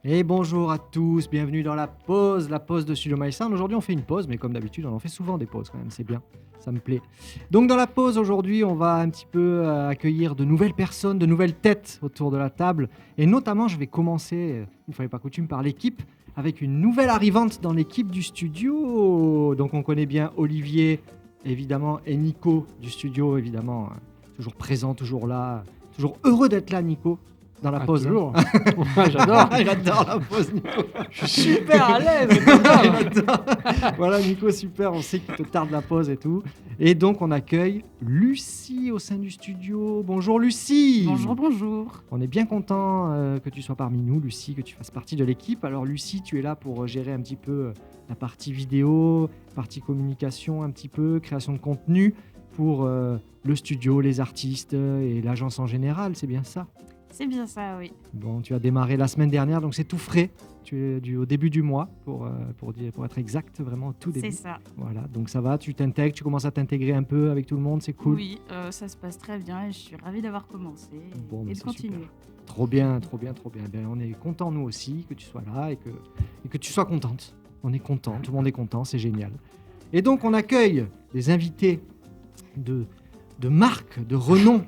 Et bonjour à tous, bienvenue dans la pause de Studio My Sound. Aujourd'hui on fait une pause, mais comme d'habitude on en fait souvent des pauses quand même, c'est bien, ça me plaît. Donc dans la pause aujourd'hui on va un petit peu accueillir de nouvelles personnes, de nouvelles têtes autour de la table. Et notamment je vais commencer, une fois n'est pas coutume, par l'équipe, avec une nouvelle arrivante dans l'équipe du studio. Donc on connaît bien Olivier évidemment et Nico du studio évidemment, toujours présent, toujours là, toujours heureux d'être là Nico. Dans la pause. Toujours. Moi, j'adore. Il adore la pause, Nico. Je suis super à l'aise. Voilà, Nico, super. On sait qu'il te tarde la pause et tout. Et donc, on accueille Lucie au sein du studio. Bonjour, Lucie. Bonjour. On est bien content que tu sois parmi nous, Lucie, que tu fasses partie de l'équipe. Alors, Lucie, tu es là pour gérer un petit peu la partie vidéo, partie communication, un petit peu création de contenu pour le studio, les artistes et l'agence en général. C'est bien ça? C'est bien ça, oui. Bon, tu as démarré la semaine dernière, donc c'est tout frais. Tu es au début du mois, pour être exact, vraiment au tout début. C'est ça. Voilà, donc ça va, tu t'intègres, tu commences à t'intégrer un peu avec tout le monde, c'est cool. Oui, ça se passe très bien et je suis ravie d'avoir commencé et de continuer. Super. Trop bien. Bien, on est content nous aussi que tu sois là et que tu sois contente. On est content, tout le monde est content, c'est génial. Et donc on accueille des invités de marque, de renom.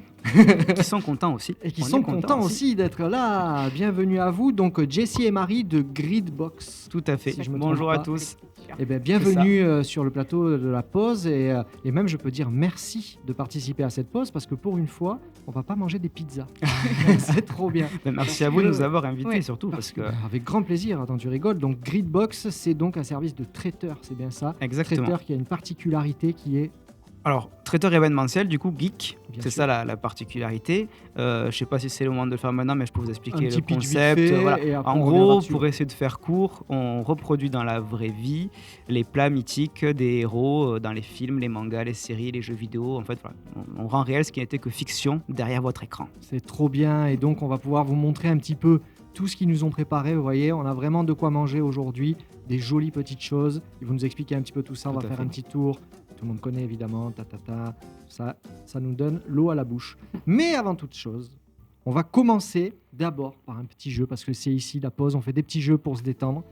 Qui sont contents aussi. Et qui sont contents aussi d'être là. Bienvenue à vous. Donc Jessie et Marie de Gridbox. Tout à fait. Si je me Bonjour trompe à pas. tous. Eh bien, bienvenue sur le plateau de la pause. Et même, je peux dire merci de participer à cette pause parce que pour une fois, on ne va pas manger des pizzas. C'est trop bien. Merci à vous de nous avoir invités, Ouais. surtout. Parce que... Avec grand plaisir. Attends, tu rigoles. Donc Gridbox, c'est donc un service de traiteur. C'est bien ça. Exactement. Traiteur qui a une particularité qui est... Alors, traiteur événementiel, du coup, geek, Bien c'est sûr. ça la particularité. Je ne sais pas si c'est le moment de le faire maintenant, mais je peux vous Un expliquer petit le pitch vite concept. fait, Voilà. et après, En on reviendra gros, dessus. pour essayer de faire court, on reproduit dans la vraie vie les plats mythiques des héros dans les films, les mangas, les séries, les jeux vidéo. En fait, voilà, on rend réel ce qui n'était que fiction derrière votre écran. C'est trop bien et donc on va pouvoir vous montrer un petit peu tout ce qu'ils nous ont préparé. Vous voyez, on a vraiment de quoi manger aujourd'hui, des jolies petites choses. Ils vont nous expliquer un petit peu tout ça. On Tout va à faire fait. un petit tour. Tout le monde connaît évidemment, ça nous donne l'eau à la bouche. Mais avant toute chose, on va commencer d'abord par un petit jeu parce que c'est ici la pause. On fait des petits jeux pour se détendre.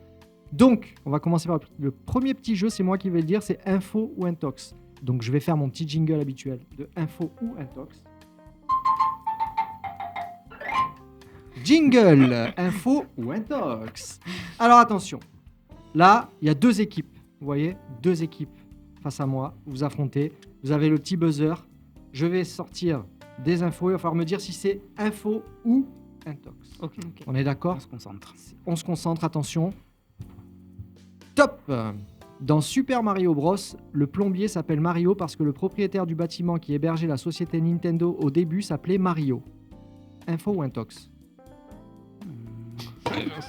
Donc, on va commencer par le premier petit jeu. C'est moi qui vais le dire. C'est info ou intox. Donc, je vais faire mon petit jingle habituel de info ou intox. Jingle, info ou intox. Alors attention, là, il y a deux équipes. Vous voyez, deux équipes face à moi. Vous affrontez. Vous avez le petit buzzer. Je vais sortir des infos. Il va falloir me dire si c'est info ou intox. Ok. On est d'accord? On se concentre. On se concentre, attention. Top! Dans Super Mario Bros, le plombier s'appelle Mario parce que le propriétaire du bâtiment qui hébergeait la société Nintendo au début s'appelait Mario. Info ou intox?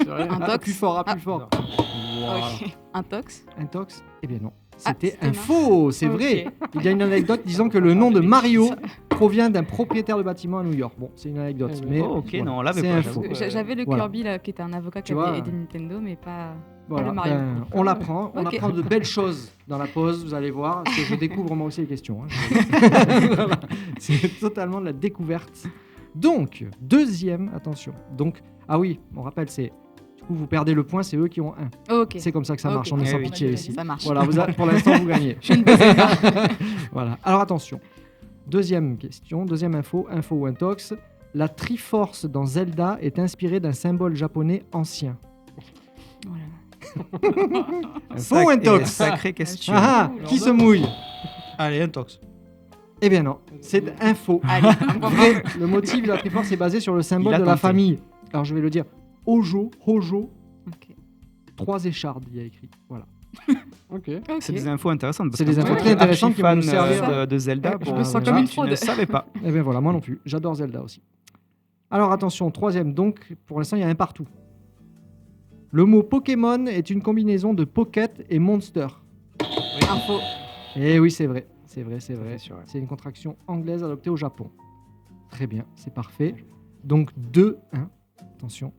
Intox. Plus fort, plus fort. Ok. Intox. Intox? Eh bien non. C'était c'était info, c'est Ok. vrai. Il y a une anecdote disant que le nom de Mario provient d'un propriétaire de bâtiment à New York. Bon, c'est une anecdote, mais Oh, ok, voilà, non, on l'avait c'est pas, info. j'avoue. J'avais le Voilà. Kirby là, qui était un avocat qui Tu vois, avait aidé Nintendo, mais pas Voilà, le Mario. on l'apprend, on Ok. apprend de belles choses dans la pause, vous allez voir, parce que je découvre moi aussi les questions. Hein. Voilà. C'est totalement de la découverte. Donc, deuxième, attention. Donc, ah oui, on rappelle, c'est du coup vous perdez le point, c'est eux qui ont un. Ok. C'est comme ça que ça Ok. marche, on est Eh sans oui. pitié ici. Ça marche. Voilà, pour l'instant vous gagnez. Je ne baisais pas. Voilà. Alors attention. Deuxième question, deuxième info ou intox. La Triforce dans Zelda est inspirée d'un symbole japonais ancien. Voilà. Info ou intox? Sacrée question. Ah, ah, qui se mouille? Allez, intox. Eh bien non, c'est info. Allez, un point. Vrai, le motif de la Triforce est basé sur le symbole Il a de la tenté. famille. Alors je vais le dire. Hojo, Ok. 3 échardes, il y a écrit. Voilà. Ok. Ok. C'est des infos intéressantes. parce C'est que des moi, infos qui très suis intéressantes qui vont archi nous fan, servir. de Zelda. Je bon, me sens voilà. comme une tu ne fraude. savais pas. Eh bien voilà, moi non plus. J'adore Zelda aussi. Alors attention, troisième, donc pour l'instant il y a un partout. Le mot Pokémon est une combinaison de Pocket et Monster. Info. Eh oui, c'est vrai. C'est vrai. C'est sûr, ouais. C'est une contraction anglaise adoptée au Japon. Très bien, c'est parfait. Donc 2-1. Attention.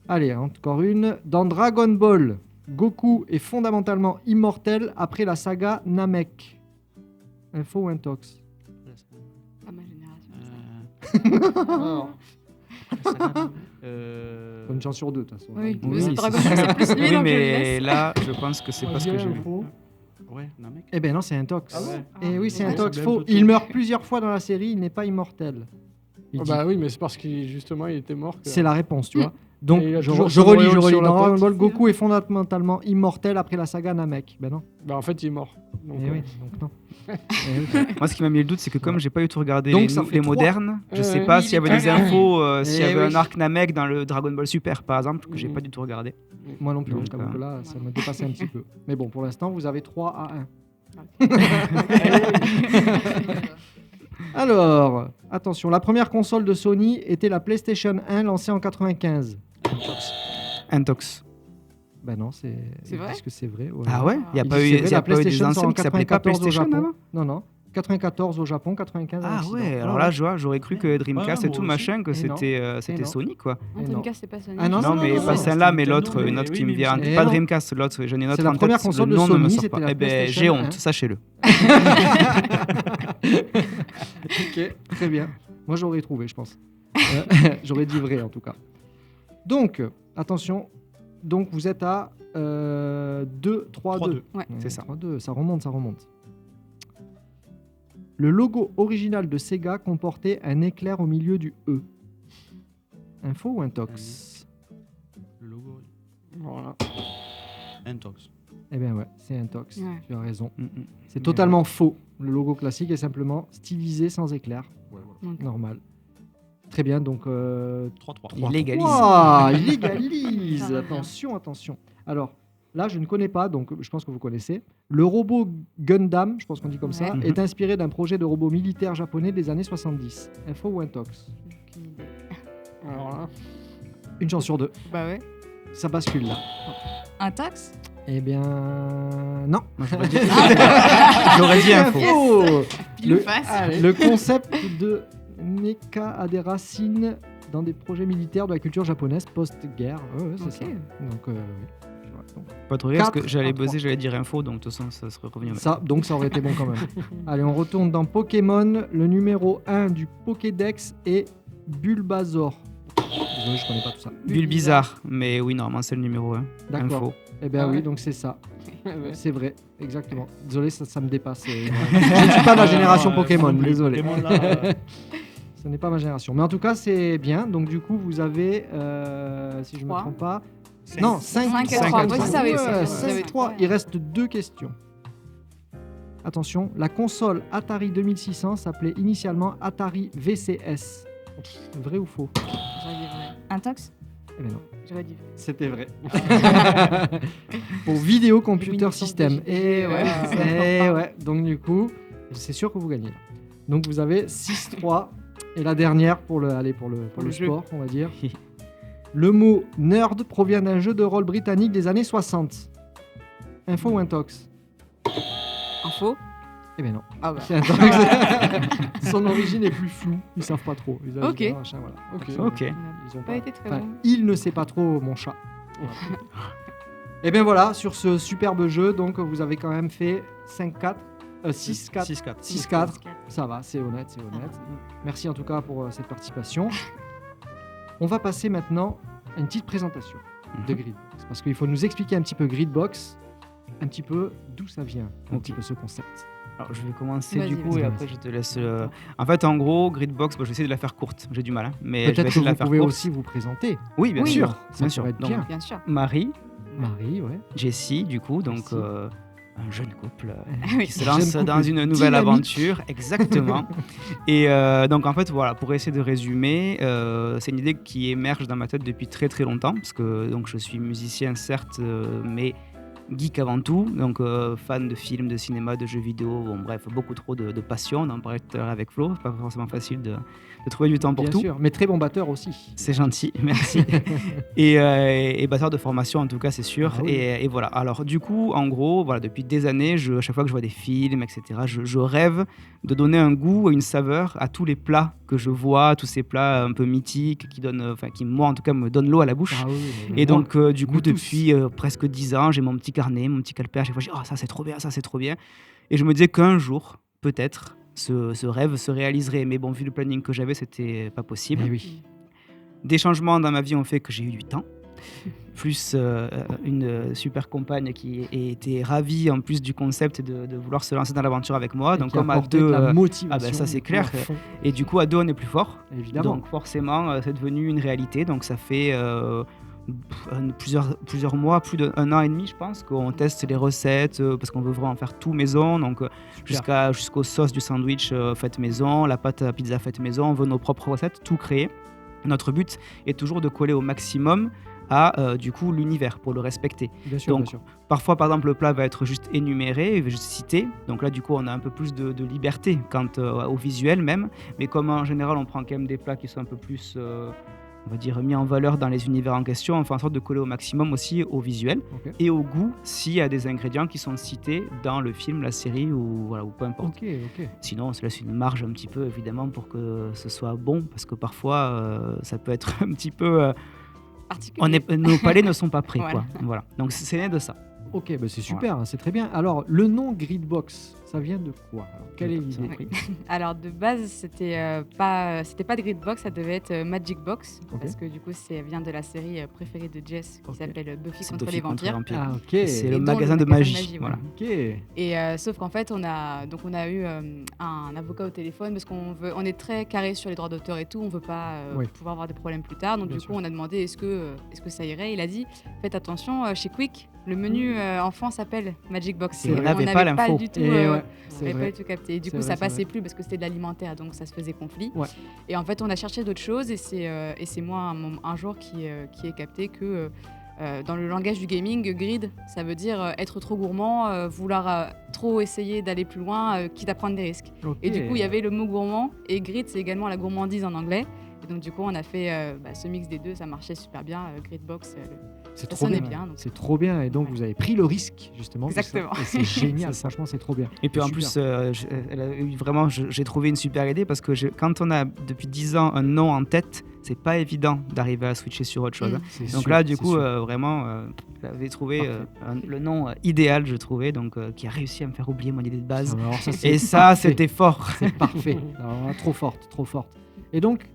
Allez, encore une. Dans Dragon Ball, Goku est fondamentalement immortel après la saga Namek. Info ou intox? Pas ma génération. Une chance sur deux, de toute façon. Oui, Donc, mais c'est c'est Dragon sûr. Ball, c'est plus lui, Oui, donc je le mais laisse. là, je pense que c'est on va pas ce que dire j'ai vu. info. Ouais, Namek. Eh ben non, c'est intox. Ah ouais. Eh oui, c'est Ouais, intox. c'est Faux. même plutôt- Il meurt plusieurs fois dans la série, il n'est pas immortel. Il dit. Bah oui, mais c'est parce qu'il justement il était mort. que- C'est la réponse, tu vois. Donc, Et il a je toujours son relis. auréole sur la Dans Dragon tête. Ball, Goku est fondamentalement immortel après la saga Namek. Ben non. Bah en fait il est mort. Donc, Eh oui, donc non. Eh oui. Moi, ce qui m'a mis le doute, c'est que comme j'ai pas eu tout regardé Donc, les, ça nou- fait les 3. modernes, je sais Ouais. pas Oui, s'il y avait les des derniers. infos, s'il y Eh avait oui. un arc Namek dans le Dragon Ball Super, par exemple, que j'ai pas du tout regardé. Moi non plus, Donc, je t'avoue que là, ça voilà. m'a dépassé un petit peu. Mais bon, pour l'instant, vous avez 3-1. Alors, attention, la première console de Sony était la PlayStation 1 lancée en 95. Intox. Ben non, c'est. C'est vrai Est-ce que c'est vrai? Ouais. Ah ouais? Il n'y a Ils pas disent eu, c'est vrai, y a la pas eu des PlayStation sort en enseignes qui s'appelaient pas 94 au PlayStation Japon. avant? Non, non. 94 au Japon, 95 en Ah Occident. ouais, alors là, j'aurais cru que Dreamcast Ouais, et tout moi machin, que Et non. c'était non. Sony, quoi. Et non. Dreamcast, c'est pas Sony. Ah non, Non, mais non, pas non, celle-là, mais c'était l'autre, Nintendo, une autre mais qui oui, me oui, vient. mais Pas non. Dreamcast, l'autre, j'en ai une autre C'est la en première tête, console le de nom ne me Sony, sort c'était pas. la Eh ben, PlayStation j'ai 1. honte, sachez-le. Ok, très bien. Moi, j'aurais trouvé, je pense. J'aurais dit vrai, en tout cas. Donc, attention. Donc, vous êtes à 2, 3, 2. 3-2. Ouais. C'est ça. 3-2, ça remonte. Le logo original de Sega comportait un éclair au milieu du E. Info ou intox? Le logo. Voilà. Intox. Eh bien ouais, c'est intox. Ouais. Tu as raison. Mm, mm. C'est totalement faux. Le logo classique est simplement stylisé sans éclair. Ouais, voilà. Ok. Normal. Très bien, donc 3-3. Il légalise. Ouah, il légalise. Ça va bien. Attention. Alors, là, je ne connais pas, donc je pense que vous connaissez. Le robot Gundam, je pense qu'on dit comme ça, Ouais. est inspiré d'un projet de robot militaire japonais des années 70. Info ou intox? Aucune idée. Alors là. Une chance sur deux. Bah ouais. Ça bascule là. Un taxe. Eh bien, non. Moi, j'aurais dit info. Info. Pile Le- face. Le concept de mecha a des racines dans des projets militaires de la culture japonaise post-guerre. Ouais, c'est Ok. ça. Donc, oui. Voilà, donc, Pas trop rire parce que 4 j'allais à 3. buzzer, j'allais dire info, donc de toute façon, ça serait revenu. donc ça aurait été bon quand même. Allez, on retourne dans Pokémon. Le numéro 1 du Pokédex est Bulbasaur. Désolé, je connais pas tout ça. Bulle bizarre, mais oui, normalement, c'est le numéro 1. D'accord. Info. Eh bien Ah oui, ouais. donc c'est ça. Ouais. C'est vrai, exactement. Désolé, ça me dépasse. Je ne suis pas de la génération Pokémon, désolé. Pokémon, là, Ce n'est pas ma génération. Mais en tout cas, c'est bien. Donc du coup, vous avez, si je ne me Trois. trompe pas, cinq. non, 5 Cinq à trois. Moi, je savais, ça, je savais. 3. Il reste 2 questions. Attention, la console Atari 2600 s'appelait initialement Atari VCS. Vrai ou faux? J'aurais dit vrai. Un taxe. Eh bien non, J'aurais dit vrai. c'était vrai. Pour Video Computer Mini System. sorte de Et JDG, ouais, ouais. et ouais. Donc du coup, c'est sûr que vous gagnez. Là. Donc vous avez 6-3. Et la dernière pour le le jeu. sport, on va dire. Le mot nerd provient d'un jeu de rôle britannique des années 60. Info ou intox? Info. Eh bien non. Ah bah. C'est intox. Son origine est plus floue. Ils savent pas trop. Ils Ok. machin, voilà. Ok. Ils ont Pas été très Enfin, bon. il ne sait pas trop, mon chat. Et bien voilà, sur ce superbe jeu, donc vous avez quand même fait 5-4, 6-4, 6-4. 6-4. Ça va, c'est honnête, c'est honnête. Merci en tout cas pour cette participation. On va passer maintenant à une petite présentation de Gridbox. Parce qu'il faut nous expliquer un petit peu Gridbox, un petit peu d'où ça vient, un Ok. petit peu ce concept. Alors, je vais commencer Vas-y, du coup vas-y. et après je te laisse. En fait, en gros, Gridbox, je vais essayer de la faire courte. J'ai du mal, hein, mais je vais Peut-être que essayer de la vous faire pouvez courte. aussi vous présenter. Oui, bien Oui. sûr. Ça Bien sûr. pourrait être Donc, bien. Bien sûr. Marie, Marie, ouais. Jessie, du coup, donc Jessie. un jeune couple Oui. qui se lance Jeune dans couple une nouvelle dynamique. aventure. Exactement. Et donc, en fait, voilà, pour essayer de résumer, c'est une idée qui émerge dans ma tête depuis très très longtemps, parce que donc, je suis musicien, certes, mais geek avant tout, donc fan de films, de cinéma, de jeux vidéo, bon, bref, beaucoup trop de passion. On en parlait tout à l'heure avec Flo, c'est pas forcément facile de trouver du temps pour Bien tout. sûr, mais très bon batteur aussi. C'est gentil, merci. et batteur de formation en tout cas, c'est sûr. Ah oui. Et voilà. Alors du coup, en gros, voilà, depuis des années, à chaque fois que je vois des films, etc., je rêve de donner un goût et une saveur à tous les plats que je vois, tous ces plats un peu mythiques qui moi en tout cas me donnent l'eau à la bouche. Ah oui, mais Et moi, donc, du coup, nous tous. depuis presque 10 ans, j'ai mon petit carnet, mon petit calepin. À chaque fois, je dis, oh, ça c'est trop bien, ça c'est trop bien. Et je me disais qu'un jour, peut-être, ce rêve se réaliserait. Mais bon, vu le planning que j'avais, c'était pas possible. Eh oui. Des changements dans ma vie ont fait que j'ai eu du temps. Plus une super compagne qui était ravie en plus du concept de vouloir se lancer dans l'aventure avec moi. Et Donc, qui comme à apporte deux, la motivation. ça, c'est clair. à fond, et du coup, à deux, on est plus fort. évidemment. Donc forcément, c'est devenu une réalité. Donc ça fait plusieurs mois, plus d'un an et demi, je pense, qu'on teste les recettes parce qu'on veut vraiment faire tout maison. Donc jusqu'aux sauces du sandwich faites maison, la pâte à pizza faite maison. On veut nos propres recettes, tout créer. Notre but est toujours de coller au maximum à du coup l'univers pour le respecter. Bien sûr, Donc, bien sûr. Parfois, par exemple, le plat va être juste énuméré, juste cité. Donc là, du coup, on a un peu plus de liberté quant au visuel même. Mais comme en général, on prend quand même des plats qui sont un peu plus, on va dire, mis en valeur dans les univers en question, on fait en sorte de coller au maximum aussi au visuel Ok. et au goût s'il y a des ingrédients qui sont cités dans le film, la série ou peu importe. Ok. Sinon, on se laisse une marge un petit peu, évidemment, pour que ce soit bon. Parce que parfois, ça peut être un petit peu... Particulier. nos palais ne sont pas prêts. Voilà. Voilà. Donc, c'est né de ça. Ok, bah c'est super, hein, c'est très bien. Alors, le nom Gridbox, ça vient de quoi? Alors, quelle est l'idée? Oui. Alors de base, c'était pas de Gridbox, ça devait être Magic Box, Ok. parce que du coup, ça vient de la série préférée de Jess qui Ok. s'appelle Buffy C'est contre Buffy les contre les vampires. vampires. Ah, ok. C'est Et le dont magasin de magie. voilà. Ok. Et sauf qu'en fait, on a eu un avocat au téléphone parce on est très carré sur les droits d'auteur et tout, on veut pas Oui. pouvoir avoir des problèmes plus tard. Donc Bien du sûr. coup, on a demandé est-ce que ça irait. Il a dit faites attention, chez Quick, le menu enfant s'appelle Magic Box. C'est Et vrai. on On n'avait n'avait pas l'info. du tout. Et ouais, on c'est n'avait pas vrai. du tout capté. Et du C'est coup, vrai, ça c'est passait vrai. plus parce que c'était de l'alimentaire, donc ça se faisait conflit. Ouais. Et en fait, on a cherché d'autres choses et c'est moi un jour qui ai capté que dans le langage du gaming, grid, ça veut dire être trop gourmand, vouloir trop essayer d'aller plus loin, quitte à prendre des risques. Ok. Et du coup, il y avait le mot gourmand et grid, c'est également la gourmandise en anglais. Et donc du coup, on a fait ce mix des deux, ça marchait super bien. Gridbox, C'est ça trop sonnait bien. bien, donc. C'est trop bien. Et donc, vous avez pris le risque, justement. de ça. Exactement. Et c'est génial. C'est ça. Franchement, c'est trop bien. Et puis en Super. plus, elle a eu vraiment, j'ai trouvé une super idée parce que quand on a depuis 10 ans un nom en tête, c'est pas évident d'arriver à switcher sur autre chose. Mm. C'est Donc sûr, là, du c'est coup, sûr. vraiment, j'avais trouvé Parfait. le nom idéal, je trouvais, donc qui a réussi à me faire oublier mon idée de base. Alors, ça, c'est Et ça, parfait. c'était fort. C'est parfait. Alors, trop forte, trop forte. Et donc,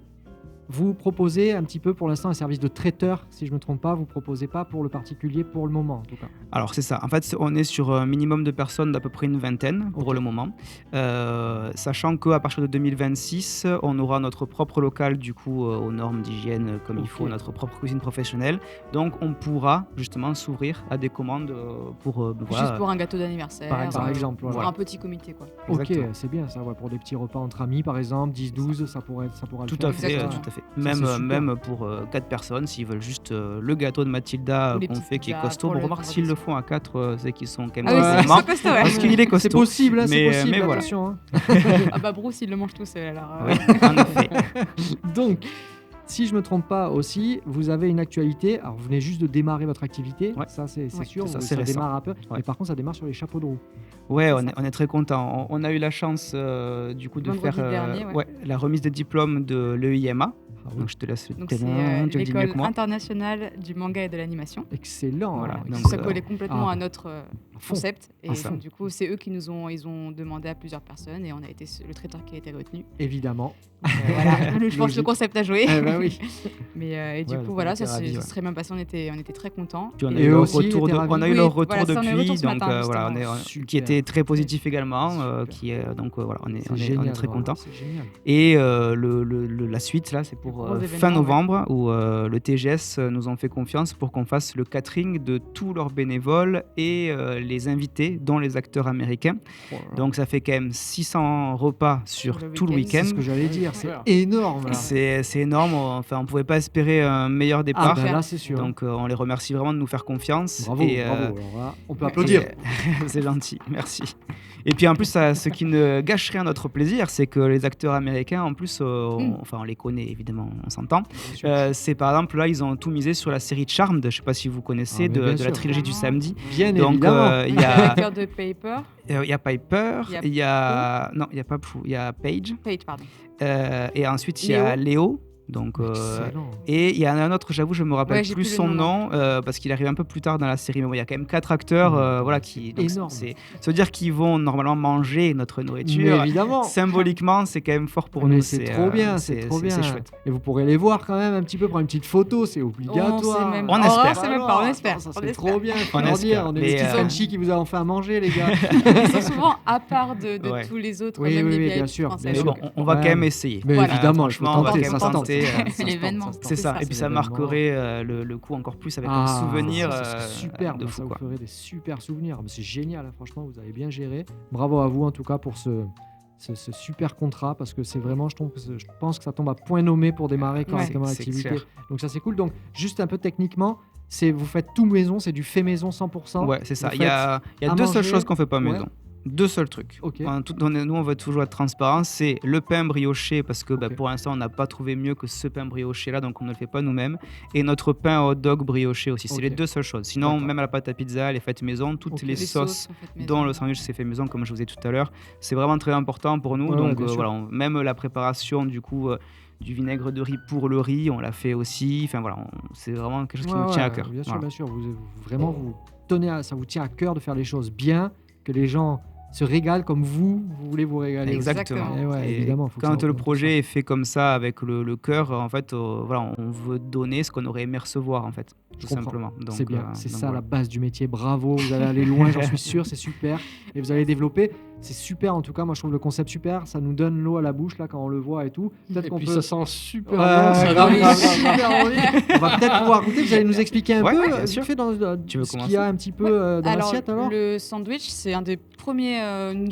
vous proposez un petit peu pour l'instant un service de traiteur, si je ne me trompe pas. Vous proposez pas pour le particulier pour le moment, en tout cas. Alors c'est ça, en fait on est sur un minimum de personnes d'à peu près une vingtaine pour Ok. le moment, sachant qu'à partir de 2026 on aura notre propre local du coup aux normes d'hygiène comme il Ok. faut, notre propre cuisine professionnelle, donc on pourra justement s'ouvrir à des commandes pour Juste pour un gâteau d'anniversaire. Par exemple, pour voilà. un petit comité, quoi. Ok, Exactement. c'est bien ça. Ouais, pour des petits repas entre amis, par exemple, 10-12, ça pourra le Tout faire. à fait, Exactement. tout à fait. c'est super. Même pour 4 personnes, s'ils veulent juste le gâteau de Mathilda Ou les qu'on petites fait qui est pizzas costaud. pour Bon, le remarque s'ils vendredi. le font à 4, c'est qu'ils sont quand même Ah oui, Ouais. c'est gourmands. c'est costaud, ouais. Parce qu'il est costaud. C'est possible, hein, c'est Mais- possible. mais voilà. Attention. Hein. Ah bah Bruce, il le mange tout seul, alors. Oui, en effet. Donc, si je me trompe pas aussi, vous avez une actualité. Alors, vous venez juste de démarrer votre activité. Ouais. Ça, c'est Ouais. sûr. Ça, Ça c'est récent. démarre un peu. Ouais. Mais par contre, ça démarre sur les chapeaux de roue. Ouais, C'est on ça. est très content. On a eu la chance du coup de Vendredi faire dernier, ouais. la remise des diplômes de l'EIMA. Ah oui. Donc je te laisse le Donc terrain, c'est tu le dis mieux que l'école moi. internationale du manga et de l'animation. Excellent. Voilà, alors, donc, Ça excellent. collait complètement Ah. à notre À fond. concept. Et Ah, ça. donc, du coup, c'est eux qui ils ont demandé à plusieurs personnes et on a été le traiteur qui a été retenu. Évidemment. Voilà, je pense que le Logique. concept a joué. Eh ben oui. Mais et du Ouais, coup, on voilà, était ça ravis, s'est ouais. très bien passé. On était très contents. Puis on a Et eu eux leur aussi retour, étaient ravis. on a eu Oui, leur retour voilà, ça, on a eu le depuis, retour ce donc matin, voilà, justement. qui Super. était est très positif également. Donc voilà, on est très contents. C'est génial. Et la suite, là, c'est pour gros fin événement, novembre, où le TGS nous ont fait confiance pour qu'on fasse le catering de tous leurs bénévoles et les invités, dont les acteurs américains. Donc ça fait quand même 600 repas sur le tout le week-end. week-end. C'est ce que j'allais dire, c'est Ouais. énorme. Là. C'est énorme, enfin on pouvait pas espérer un meilleur départ. Ah, bah là, c'est sûr. Donc on les remercie vraiment de nous faire confiance. Bravo, Et, bravo. Alors là, on peut et- applaudir. C'est gentil, merci. Et puis en plus, ce qui ne gâche rien notre plaisir, c'est que les acteurs américains, en plus, enfin on les connaît évidemment, on s'entend. Bien sûr. C'est par exemple là, ils ont tout misé sur la série Charmed, je sais pas si vous connaissez, Ah, mais bien de la sûr. trilogie du samedi. Bien Donc évidemment. il y a Acteur de Paper, il y a Piper, Il y a il y a non, il y a pas Prue, il y a Paige, Page, pardon. et ensuite il y a Léo. Donc Excellent. et il y en a un autre, j'avoue, je me rappelle Ouais, j'ai plus plus le son nom nom parce qu'il arrive un peu plus tard dans la série. Mais bon, il y a quand même 4 acteurs, voilà, qui. Donc Énorme. ça veut dire qu'ils vont normalement manger notre Mais nourriture. évidemment. Symboliquement, c'est quand même fort pour Mais nous. c'est trop bien, c'est trop bien. C'est chouette. Et vous pourrez les voir quand même un petit peu, prendre une petite photo, c'est obligatoire. même On pas. espère. C'est même pas, on espère. Ça On serait espère. trop bien. faut On leur espère. dire, on est Mais, les petits Frenchies qui vous ont fait à manger, les gars. Ils sont souvent à part de Ouais. tous les autres, Oui, même oui, les oui, VIP bien sûr, français. bien Mais sûr. bon, on va Ouais. quand même essayer. Mais Voilà. évidemment, il faut Franchement, on va tenter, quand ça même se tente. tenter, Ça se C'est tente, l'événement. ça se tente. C'est ça. ça. Et puis ça l'événement. marquerait le coup encore plus avec un Ah, souvenir ça serait super, de ça fou. vous Quoi. ferait des super souvenirs. Mais c'est génial, hein, franchement, vous avez bien géré. Bravo à vous en tout cas pour ce super contrat parce que c'est vraiment, je pense que ça tombe à point nommé pour démarrer correctement c'est l'activité. clair. Donc ça c'est cool. Donc juste un peu techniquement, vous faites tout maison, c'est du fait maison 100%. Ouais, c'est ça. Vous Il y a à deux seules manger. choses qu'on fait pas Ouais. maison. Deux seuls trucs. Ok. Nous, on veut toujours être transparent. C'est le pain brioché, parce que Ok. pour l'instant, on n'a pas trouvé mieux que ce pain brioché-là, donc on ne le fait pas nous-mêmes. Et notre pain hot dog brioché aussi. C'est Ok. les deux seules choses. Sinon, D'accord. même la pâte à pizza, elle est faite maison. Toutes Ok. les sauces sont faites maison. dont le sandwich s'est fait maison, comme je vous ai dit tout à l'heure, c'est vraiment très important pour nous. Ouais, donc ouais, bien sûr. voilà, même la préparation du coup du vinaigre de riz pour le riz, on l'a fait aussi. Enfin voilà, c'est vraiment quelque chose qui Ouais, nous tient à ouais, cœur. Bien sûr, Voilà. bien sûr. Vraiment, vous tenez ça vous tient à cœur de faire les choses bien, que les gens se régalent comme vous voulez vous régaler. aussi. Exactement. Et ouais, Et évidemment, faut que ça quand le représente projet est fait comme ça, avec le cœur, en fait, voilà, on veut donner ce qu'on aurait aimé recevoir, en fait, tout comprends. simplement. Donc, C'est bien, c'est donc ça voilà. la base du métier. Bravo, vous allez aller loin, j'en suis sûr, c'est super. Et vous allez développer, c'est super en tout cas. Moi, je trouve le concept super. Ça nous donne l'eau à la bouche là quand on le voit et tout. Peut-être Et qu'on puis peut. ça sent super Ouais, bon. ça grave, donne- grave, super envie. On va peut-être pouvoir goûter. Vous allez nous expliquer un Ouais, peu, bien vite sûr. fait, dans Tu veux ce qu'il y commencer a un petit peu dans Alors, l'assiette alors. le sandwich, c'est une des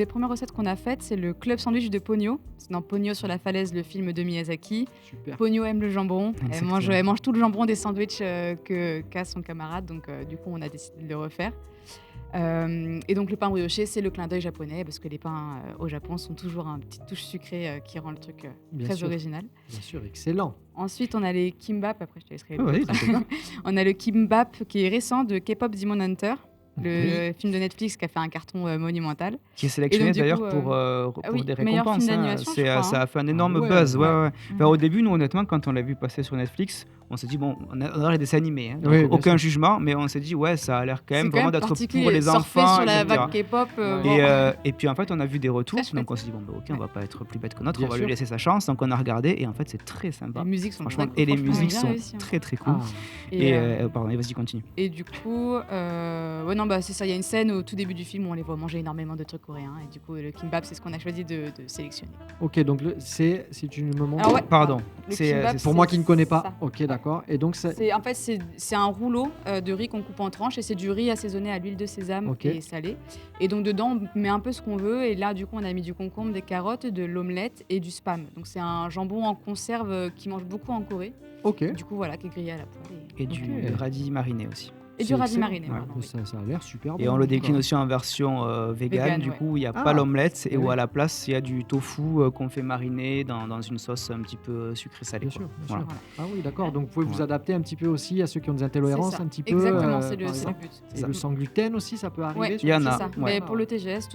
premières recettes qu'on a faites. C'est le club sandwich de Pogno. C'est dans Pogno sur la falaise, le film de Miyazaki. Super. Pogno aime le jambon. Exactement. Elle mange tout le jambon des sandwichs qu'a son camarade. Donc, du coup, on a décidé de le refaire. Et donc, le pain brioché, c'est le clin d'œil japonais parce que les pains au Japon sont toujours une petite touche sucrée qui rend le truc Bien très sûr. original. Bien sûr, excellent. Ensuite, on a les kimbap. Après, je te laisserai. les Ouais, vas-y, autres. t'inquiète pas. On a le kimbap qui est récent de K-pop Demon Hunter, le Oui. film de Netflix qui a fait un carton monumental. Qui est sélectionné Et donc, du d'ailleurs coup, pour oui, des meilleur récompenses. film hein. d'animation, je crois, Ça a fait un énorme ouais, buzz. Ouais, ouais. ouais. Enfin, au début, nous, honnêtement, quand on l'a vu passer sur Netflix, on s'est dit, bon, on adore les dessins animés, hein, donc Oui, bien aucun sûr. jugement, mais on s'est dit, ouais, ça a l'air quand C'est même vraiment d'être particulier, pour les surfer enfants. sur la etc. vague K-pop. Et puis en fait, on a vu des retours, Très chouette. donc on s'est dit, bon, bah, ok, on va pas être plus bête que notre, Bien on va sûr. lui laisser sa chance. Donc on a regardé, et en fait, c'est très sympa. Les musiques sont Franchement, très- et les franchement, musiques bien sont réussies, hein. très très cool. Ah, Et pardon, vas-y, continue. Et du coup, ouais, non, bah, c'est ça. Il y a une scène au tout début du film où on les voit manger énormément de trucs coréens. Et du coup, le kimbap, c'est ce qu'on a choisi de sélectionner. ok, donc si tu me montres. Alors, ouais, Pardon. le C'est- kimbap, c'est Pour moi qui ne connais pas. ça. Ok, d'accord. Et donc ça. En fait, c'est un rouleau de riz qu'on coupe en tranches et c'est du riz assaisonné à l'huile de sésame Ok. et salé. Et donc dedans, on met un peu ce qu'on veut. Et là, du coup, on a mis du concombre, des carottes, de l'omelette et du spam. Donc c'est un jambon en conserve qui mange beaucoup en Corée. Ok. Du coup, voilà, qui est grillé à la poêle. Et du Ok. radis mariné aussi. Et C'est du radis excellent. mariné. Ouais. pardon, oui. Ça a l'air super bon. Et on en le tout décline cas. aussi en version vegan, Vegan, du ouais. coup, il n'y a Ah. pas l'omelette, et Eh où oui. à la place, il y a du tofu qu'on fait mariner dans une sauce un petit peu sucrée-salée. Bien quoi. sûr, bien Voilà. sûr. Ah oui, d'accord. Donc vous pouvez vous Ouais. adapter un petit peu aussi à ceux qui ont des C'est intolérances, ça. un petit peu. Exactement, c'est par le exemple. but. Et le sans gluten aussi, ça peut arriver. Ouais, sur Il y en le a, c'est site. ça. ouais. Mais pour le TGS,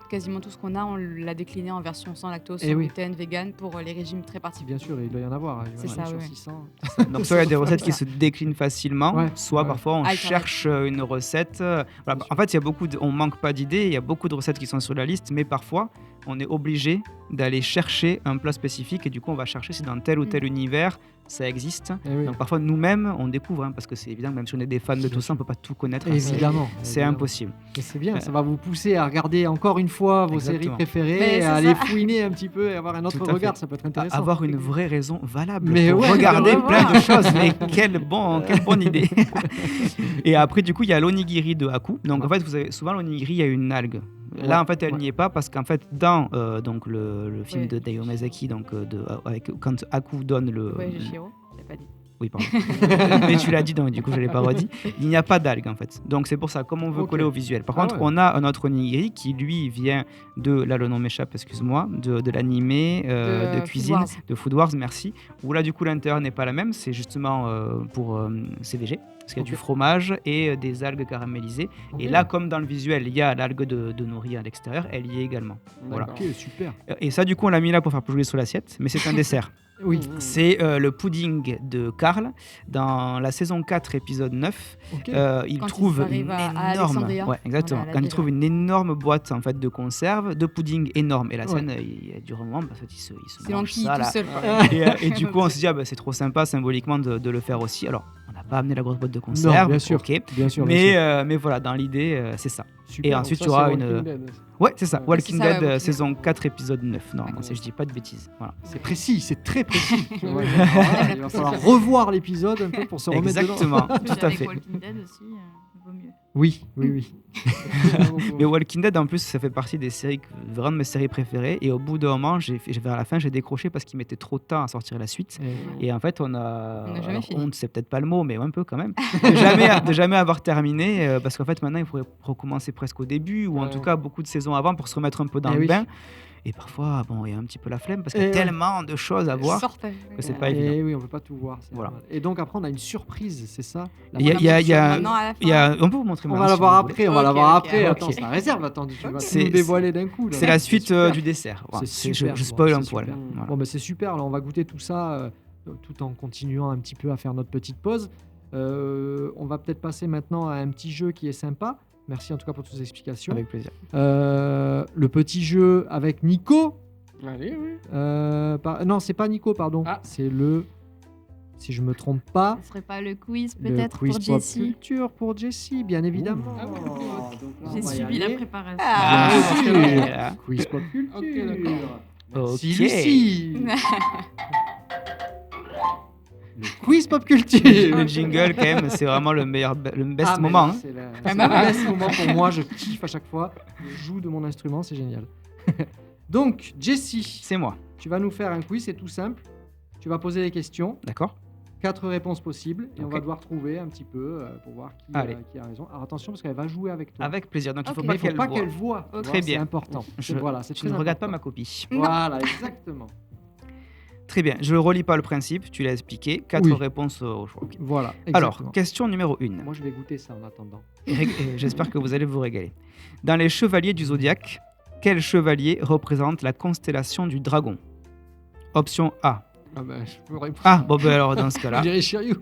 quasiment tout ce qu'on a, on l'a décliné en version sans lactose, Eh sans oui. gluten, vegan pour les régimes très particuliers. Bien sûr, il doit y en avoir. C'est Voilà, ça, sur ouais. 600. Donc soit il y a des recettes qui se déclinent facilement, Ouais, soit ouais. parfois on Alternative. cherche une recette. Voilà. Bien En fait, on manque pas d'idées, il y a beaucoup de recettes qui sont sur la liste, mais parfois on est obligé d'aller chercher un plat spécifique et du coup on va chercher si dans tel ou tel univers ça existe. Eh oui. Donc parfois nous-mêmes on découvre, parce que c'est évident, même si on est des fans de tout ça, on peut pas tout connaître. Évidemment. C'est évidemment. impossible. Et c'est bien, ça va vous pousser à regarder encore une fois vos séries Exactement. préférées, Mais et c'est à aller ça. fouiner un petit peu et avoir un autre Tout à regard, fait. ça peut être intéressant. Avoir une vraie raison valable Mais pour ouais, regarder on va plein voir. de choses. Mais quelle bonne idée. Et après, du coup, il y a l'onigiri de Haku. Donc, en fait, vous avez souvent l'onigiri, il y a une algue. Là, en fait, elle n'y est pas parce qu'en fait, dans donc le film Oui. de Hayao Miyazaki, donc quand Haku donne le. Ouais, Shiro, j'ai pas dit. Oui, pardon. Mais tu l'as dit, donc du coup, je ne l'ai pas redit. Il n'y a pas d'algue, en fait. Donc, c'est pour ça, comme on veut Ok. coller au visuel. Par Ah contre, ouais. on a un autre onigiri qui, lui, vient de. Là, le nom m'échappe, excuse-moi. De l'animé, de Food cuisine, Wars. de Food Wars, merci. Où là, du coup, l'intérieur n'est pas la même. C'est justement pour CVG. Parce qu'il y a Ok. du fromage et des algues caramélisées. Et là, comme dans le visuel, il y a l'algue de nori à l'extérieur, elle y est également. Voilà. Ok, super. Et ça, du coup, on l'a mis là pour faire jouer sur l'assiette. Mais c'est un dessert. Oui. C'est le pudding de Karl. Dans la saison 4, épisode 9, Ok. il Quand ils trouve une arrivent à énorme... Alexandria. Ouais, exactement. Voilà, la Quand il ville. trouve une énorme boîte en fait, de conserve, de pudding énorme. Et la Ouais. scène, il dure un moment parce qu'il se C'est mange l'anti ça, tout là. seul. quoi. Et du coup, on se dit, c'est trop sympa symboliquement de le faire aussi. Alors, on n'a pas amené la grosse boîte de conserve. bien sûr. ok. Bien sûr. bien sûr. Mais voilà, dans l'idée, c'est ça. Super. Et ensuite, Ça, tu auras c'est une. Walking Dead. Ouais, c'est ça. Ouais. Walking C'est ça, Dead, ouais, Walking saison 4, épisode 9. Non, D'accord. je dis pas de bêtises. Voilà. C'est précis, c'est très précis. Ouais. Ouais, il va falloir revoir l'épisode un peu pour se remettre dedans. Exactement, tout à Avec fait. Walking Dead aussi, vaut mieux. Oui, oui, oui. Mais Walking Dead, en plus, ça fait partie des séries, vraiment de mes séries préférées. Et au bout d'un moment, vers la fin, j'ai décroché parce qu'il mettait trop de temps à sortir la suite. Et en fait, on a. On n'a jamais alors, fini. honte, c'est peut-être pas le mot, mais un peu quand même. De jamais avoir terminé. Parce qu'en fait, maintenant, il faudrait recommencer presque au début, ou en Ouais. tout cas beaucoup de saisons avant pour se remettre un peu dans Eh le oui. bain. Et parfois, bon, il y a un petit peu la flemme parce qu'il y a Eh ouais. tellement de choses à voir Sortez. que c'est pas évident. Et oui, on peut pas tout voir. c'est Voilà. normal. Et donc après, on a une surprise, c'est ça la Il y a- première il y a- Maintenant, à la fin. On peut vous montrer On maintenant, va la si voir vous voulez. après, on va la Ok, voir ok, après. ok. Attends, ça réserve, attends, tu vas tout C'est- nous dévoiler d'un coup. là. C'est la suite super. du dessert. Voilà. C'est Je super. spoil bon, un c'est poil. super. Voilà. Bon, bah, c'est super, là, on va goûter tout ça tout en continuant un petit peu à faire notre petite pause. On va peut-être passer maintenant à un petit jeu qui est sympa. Merci en tout cas pour toutes ces explications. Avec plaisir. Le petit jeu avec Nico. Allez, oui. Non, c'est pas Nico, pardon. Ah. C'est le. Si je me trompe pas. Ce serait pas le quiz Le peut-être quiz pour pop Jessie. culture pour Jessie, bien évidemment. Ah oui, Donc là, on J'ai va y suivi la aller. préparation. Ah, Bien Ah, sûr. voilà. Quiz pop culture. Ok, d'accord. Merci Ok. Lucie. Le quiz pop culture. Le jingle, quand même, c'est vraiment le best Ah, mais moment. là, hein. C'est Ah, le bah ouais. best moment pour moi. Je kiffe à chaque fois. Je joue de mon instrument, c'est génial. Donc, Jessie, C'est moi, tu vas nous faire un quiz, c'est tout simple. Tu vas poser des questions, d'accord 4 réponses possibles, et on Ok. va devoir trouver un petit peu pour voir Allez. qui a raison. Alors attention, parce qu'elle va jouer avec toi. Avec plaisir. Donc, il Ok. faut Mais pas il faut qu'elle pas voie. qu'elle voit. tu Très vois, bien. C'est important. Je, Voilà, c'est je très ne regarde pas ma important. copie. Voilà, exactement. Très bien, je ne relis pas le principe, tu l'as expliqué. 4 Oui. réponses au choix. ok. Voilà, Alors, exactement. question numéro 1. Moi, je vais goûter ça en attendant. J'espère que vous allez vous régaler. Dans les chevaliers du zodiaque, quel chevalier représente la constellation du dragon? Option A. Ah ben, je peux répondre. Ah, bon, ben alors dans ce Je cas-là, dirais Shiryu.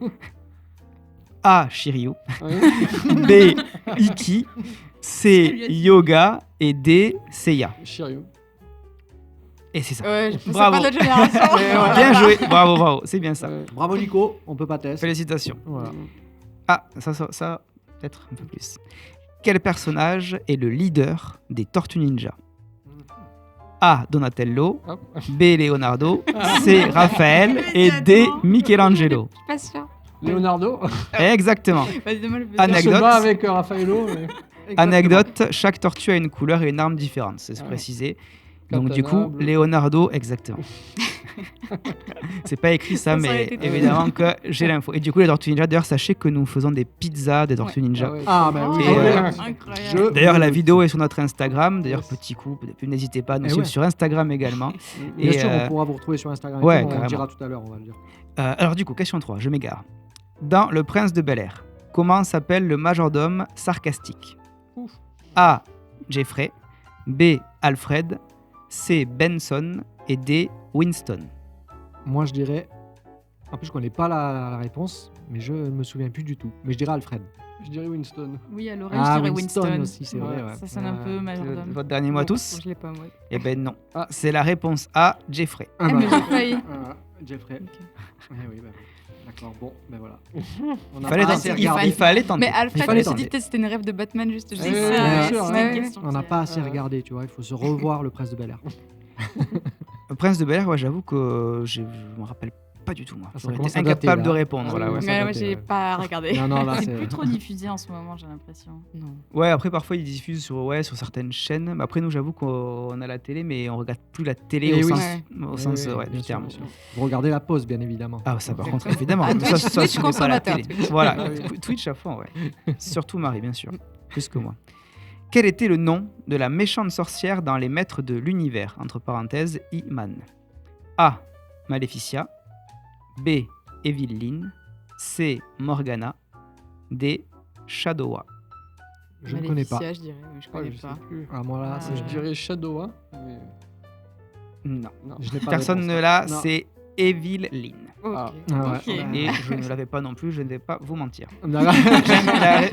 A. Shiryu, Ouais. B. Iki, C. Yoga et D. Seiya. Shiryu. Et c'est ça. Ouais, je pensais Bravo. pas de notre génération. Bien joué, bravo, bravo, c'est bien ça. Ouais. Bravo Nico, on peut pas tester. Félicitations. Voilà. Ah, ça peut-être un peu plus. Quel personnage est le leader des Tortues Ninja? A. Donatello, Hop. B. Leonardo, C. Raphaël et D. Michelangelo. Je suis pas sûre. Leonardo. Exactement. Vas-y, donne-moi le plus. Il se Anecdote. bat avec Raffaello. Mais... Anecdote, chaque tortue a une couleur et une arme différente, c'est Ah. précisé. Donc Katana, du coup, bleu. Leonardo, exactement. C'est pas écrit ça, Ça aurait mais été très évidemment que j'ai l'info. Et du coup, les Tortues Ninja, d'ailleurs, sachez que nous faisons des pizzas des Tortues Ninja. Ah ouais. Ah, bah oui. Et, Incroyable. D'ailleurs, la vidéo est sur notre Instagram. D'ailleurs, Yes. petit coup, n'hésitez pas à nous Eh suivre ouais. sur Instagram également. Bien Et, sûr, on pourra vous retrouver sur Instagram. et ouais, tout, on le carrément. dira tout à l'heure, on va le dire. Alors du coup, question 3, je m'égare. Dans Le Prince de Bel-Air, comment s'appelle le majordome sarcastique? Ouf. A. Jeffrey, B. Alfred, C. Benson et D. Winston. Moi, je dirais. En plus, je connais pas la réponse, mais je ne me souviens plus du tout. Mais je dirais Alfred. Je dirais Winston. Oui, à l'oreille, Ah, je dirais Winston, Winston. aussi, c'est vrai. Ouais. Ça sonne un peu majordome. Votre dernier mot à tous? Je l'ai pas, moi. Eh ben non. Ah. C'est la réponse A. Jeffrey. Ah, Ah, mais j'ai failli. Jeffrey. Ok. Eh oui, bah, D'accord, bon, ben voilà. On Il a fallait pas tenter. assez regardé. Il fallait tenter. Mais Il Alfred, fallait je me suis dit tenter. peut-être c'était une rêve de Batman juste. Je Ouais, dis ouais, ça. bien sûr, c'est ouais. une question. On n'a c'est- pas assez Ouais. regardé, tu vois. Il faut se revoir le Prince de Bel-Air. Le Prince de Bel-Air, ouais, j'avoue que je me rappelle pas du tout, moi. Ah, ça J'aurais commence été à dater, incapable là. de répondre. Ah, Là, oui, ouais. oui. ça Ouais, doit moi, être, j'ai pas regardé. Non, non, là, C'est c'est. plus trop diffusé en ce moment, j'ai l'impression. Non. Ouais, après, parfois, ils diffusent sur certaines chaînes. Mais après, nous, j'avoue qu'on a la télé, mais on regarde plus la télé Eh au oui. sens, Ouais. au sens Oui, ouais, bien du sûr, terme. bien sûr. Vous regardez la pause, bien évidemment. Ah, ça, par contre, évidemment. Ah, Ça, Twitch ce n'est pas la consommateur, télé. Twitch. Voilà, Ah oui. Twitch à fond, ouais. Surtout Marie, bien sûr. Plus que moi. Quel était le nom de la méchante sorcière dans Les Maîtres de l'Univers, entre parenthèses, Iman? A. Maleficia. B. Evelyn. C. Morgana. D. Shadowa. Je ne connais pas. Maléficia, je dirais, mais je Ah, connais je sais pas. plus. Ah, moi là, Ah, c'est- Je dirais Shadowa. Mais... Non. Non. je n'ai pas Personne réponse, ne là. l'a, Non. c'est Evelyn. Ok. Ah. Ah, ouais. Ok. Et je ne l'avais pas non plus, je ne vais pas vous mentir. D'accord. J'aime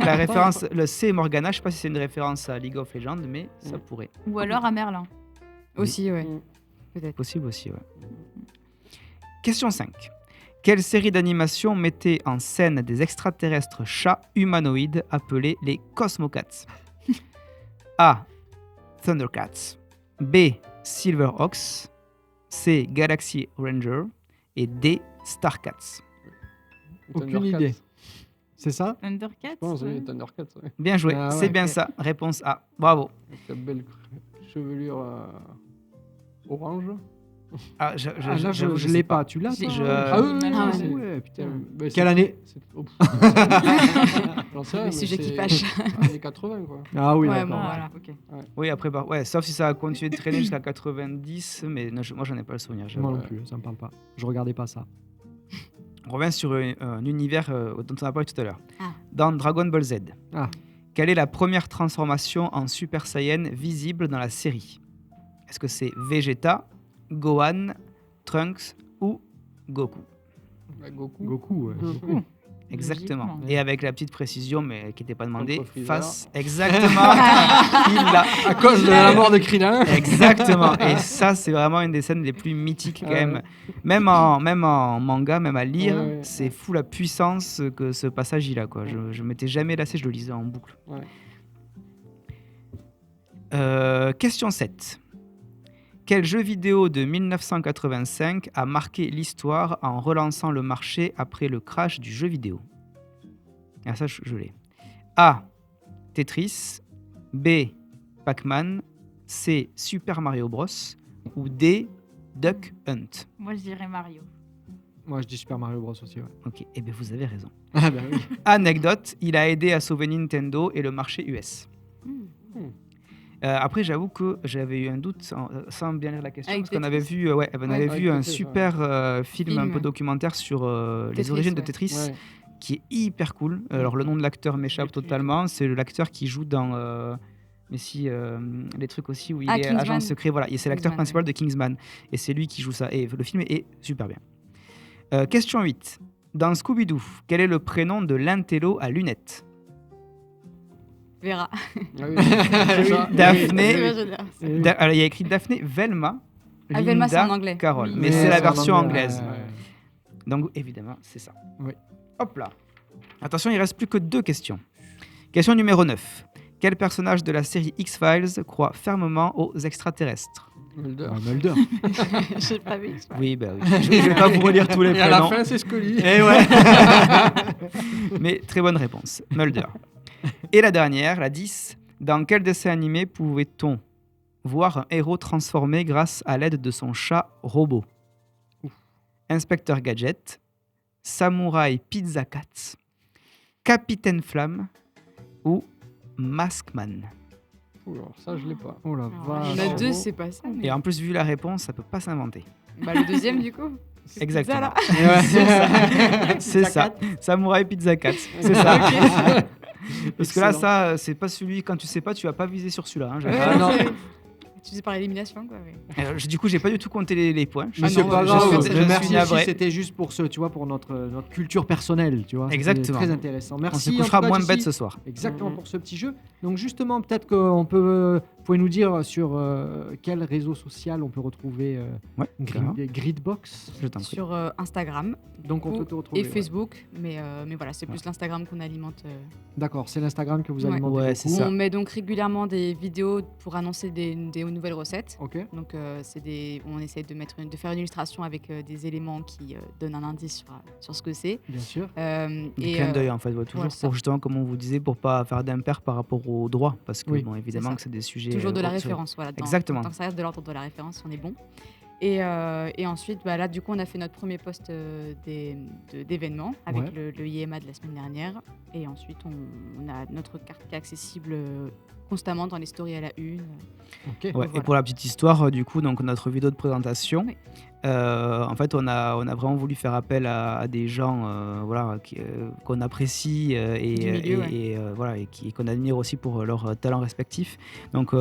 la référence, le C Morgana, je sais pas si c'est une référence à League of Legends, mais ça pourrait. Ou alors à Merlin. Aussi, ouais. Mm. Peut-être. Possible aussi, ouais. Question 5. Quelle série d'animation mettait en scène des extraterrestres chats humanoïdes appelés les Cosmocats? A. Thundercats. B. Silverhawks. C. Galaxy Ranger. Et D. Starcats. Aucune Thundercats. idée. C'est ça? Thundercats Je pense, ouais. oui, Thundercats. Ouais. Bien joué, Ah ouais, c'est bien ok. ça. Réponse A. Bravo. Avec la belle chevelure orange. Ah, Ah, là, j'avoue, je sais l'ai pas. Tu l'as, J'ai- toi Je- Ah oui, oui, Ah oui, ouais. c'est- Ouais, putain. Bah, Quelle c'est- année? Oh, j'en sais rien, Le mais sujet qui c'est- fâche. Années 80, quoi. Ah oui, Ouais, d'accord. bon, Ah, voilà. ok. Oui, après, ouais, sauf si ça a continué de traîner jusqu'à 90, mais non, moi, j'en ai pas le souvenir. j'avoue. Moi non plus, ça me parle pas. Je regardais pas ça. On revient sur un univers dont on a parlé tout à l'heure. Ah. Dans Dragon Ball Z, Ah. quelle est la première transformation en Super Saiyan visible dans la série? Est-ce que c'est Vegeta, Gohan, Trunks ou Goku? Bah, Goku. Goku, ouais. Goku. Exactement. Logiquement. Et avec la petite précision, mais qui n'était pas demandée, Contre Freezer. face exactement. Il l'a. À cause de la mort de Krillin. Exactement. Et ça, c'est vraiment une des scènes les plus mythiques quand Ouais. même. Même en manga, même à lire, Ouais, ouais, c'est ouais. fou la puissance que ce passage il a. Quoi. Je m'étais jamais lassé, je le lisais en boucle. Question 7. Quel jeu vidéo de 1985 a marqué l'histoire en relançant le marché après le crash du jeu vidéo? Ah, ça, je l'ai. A. Tetris. B. Pac-Man. C. Super Mario Bros. Ou D. Duck Hunt. Moi, je dirais Mario. Moi, je dis Super Mario Bros aussi, ouais. Ok, eh bien vous avez raison. Ah bah oui. Anecdote, il a aidé à sauver Nintendo et le marché US. Après, j'avoue que j'avais eu un doute sans bien lire la question, Avec parce qu'on Tetris. avait vu, on avait avec vu un Tetris, super film, un Film. peu documentaire sur les Tetris, origines de ouais. Tetris, Ouais. qui est hyper cool. Alors le nom de l'acteur m'échappe Tetris. totalement. C'est l'acteur qui joue dans mais si les trucs aussi où il Ah, est Kingsman. agent secret. Voilà, et c'est l'acteur Kingsman, principal de Kingsman. Et c'est lui qui joue ça. Et le film est super bien. Question 8. Dans Scooby-Doo, quel est le prénom de l'intello à lunettes? Vera. Ah oui. Ça, Daphné. oui, oui, oui. J'adore. Alors, il y a écrit Daphné, Velma, Ah, Velma, c'est Linda, en anglais. Carole. Oui. Mais Oui, c'est la c'est en version anglais, anglaise. ouais. Donc évidemment, c'est ça. Oui. Hop là. Attention, il reste plus que 2 questions. Question numéro 9. Quel personnage de la série X-Files croit fermement aux extraterrestres? Mulder. Ouais, Mulder. J'ai pas vu. Oui, bah oui. Je vais pas vous relire tous les Et à la prénoms. fin, c'est Scully. Eh ouais. Mais très bonne réponse. Mulder. Et la dernière, la 10. Dans quel dessin animé pouvait-on voir un héros transformé grâce à l'aide de son chat robot? Inspecteur Gadget, Samouraï Pizza Cats, Capitaine Flamme ou Maskman? Ouh, alors ça, je l'ai pas. Oh la Alors, vache. Il y en a Ah, deux, bon. c'est pas ça. mais- Et en plus, vu la réponse, ça peut pas s'inventer. Bah, le deuxième, du coup. C'est Exactement. pizza, là. C'est ça. Samouraï Pizza Cats. C'est ça. Parce que là, ça, c'est pas celui, quand tu sais pas, tu vas pas viser sur celui-là. Hein, j'avoue. Ouais, Ah, non. c'est- Tu dis par élimination, quoi. mais- Du coup, j'ai pas du tout compté les points. Mais Ah c'est non, pas je grave. suis- Mais je merci suis aussi, navré. c'était juste pour pour notre culture personnelle, tu vois. C'était Exactement. Très intéressant. On Merci. se en couchera tout cas, moins Jessie, bête ce soir. Exactement pour ce petit jeu. Donc justement, peut-être qu'on peut pouvez nous dire sur quel réseau social on peut retrouver Ouais, carrément. Gridbox? Je t'en prie. Sur Instagram Donc on peut te retrouver. et ouais. Facebook, mais voilà, c'est plus l'Instagram qu'on alimente. D'accord, c'est l'Instagram que vous Ouais. alimentez. Ouais, beaucoup. c'est ça. On met donc régulièrement des vidéos pour annoncer des nouvelles recettes. Ok. Donc on essaie de faire une illustration avec des éléments qui donnent un indice sur ce que c'est. Bien sûr. Du clin d'œil en fait, ouais, toujours ça. pour justement, comme on vous disait, pour pas faire d'impair par rapport au droit, parce que Oui, bon, évidemment ça. que c'est des sujets Toujours de la sur- référence, voilà. Exactement. Tant que ça reste de l'ordre de la référence, on est bon. Et ensuite, là, du coup, on a fait notre premier post d'événement avec Ouais. le IEMA de la semaine dernière. Et ensuite, on a notre carte qui est accessible constamment dans les stories à la une. Ok. Ouais, Voilà. Et pour la petite histoire, du coup, donc notre vidéo de présentation, Oui. en fait, on a vraiment voulu faire appel à des gens, voilà, qu'on apprécie Du milieu, voilà, et qu'on admire aussi pour leurs talents respectifs. Donc,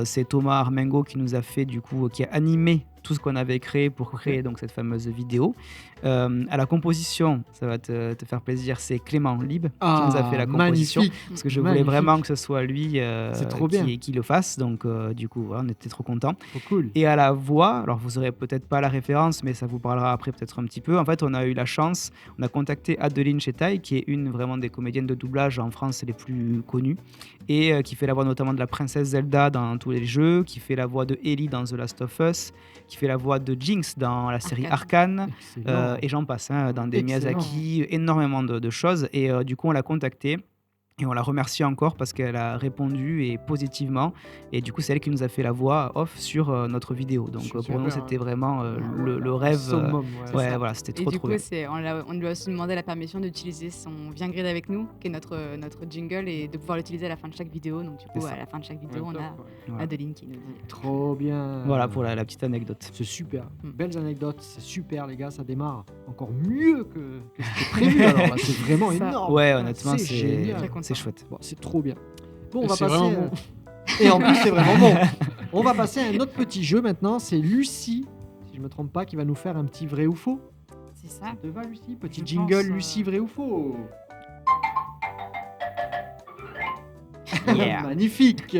c'est Thomas Armengo qui nous a fait, du coup, qui a animé tout ce qu'on avait créé pour créer donc cette fameuse vidéo. À la composition, ça va te faire plaisir, c'est Clément Lib qui nous a fait la composition. magnifique. Parce que je voulais Magnifique. vraiment que ce soit lui C'est trop bien. qui le fasse. Donc, du coup, voilà, on était trop contents. Trop cool. Et à la voix, alors vous aurez peut-être pas la référence, mais ça vous parlera après peut-être un petit peu. En fait, on a eu la chance, on a contacté Adeline Chetaille, qui est une vraiment des comédiennes de doublage en France les plus connues, et qui fait la voix notamment de la princesse Zelda dans tous les jeux, qui fait la voix de Ellie dans The Last of Us, qui fait la voix de Jinx dans la série Arcane. Excellent. Et j'en passe, hein, dans des Excellent. Miyazaki, énormément de choses. Et du coup, on l'a contactée. Et on la remercie encore parce qu'elle a répondu et positivement. Et du coup, c'est elle qui nous a fait la voix off sur notre vidéo. Donc Super, pour nous, c'était vraiment le rêve. Summum, Ouais, ça. voilà, c'était Et trop du trop coup, bien. on lui a aussi demandé la permission d'utiliser son Viens Grid avec nous, qui est notre jingle, et de pouvoir l'utiliser à la fin de chaque vidéo. Donc du coup, C'est ça. à la fin de chaque vidéo, Ouais, on top, a ouais. Voilà. Adeline qui nous dit. Trop bien. Voilà pour la petite anecdote. C'est super. Mm. Belles anecdotes. C'est super, les gars. Ça démarre encore mieux que c'était prévu. Alors là, c'est vraiment Ça. énorme. Ouais, honnêtement, c'est c'est génial. Très content. c'est chouette. Bon, c'est trop bien. Bon, on Et va c'est passer. vraiment bon. Et en plus, c'est vraiment bon. On va passer à un autre petit jeu maintenant. C'est Lucie, si je me trompe pas, qui va nous faire un petit vrai ou faux. C'est ça. Ça te va, Lucie? Petit Je jingle, pense, Lucie, vrai ou faux? Yeah. Magnifique.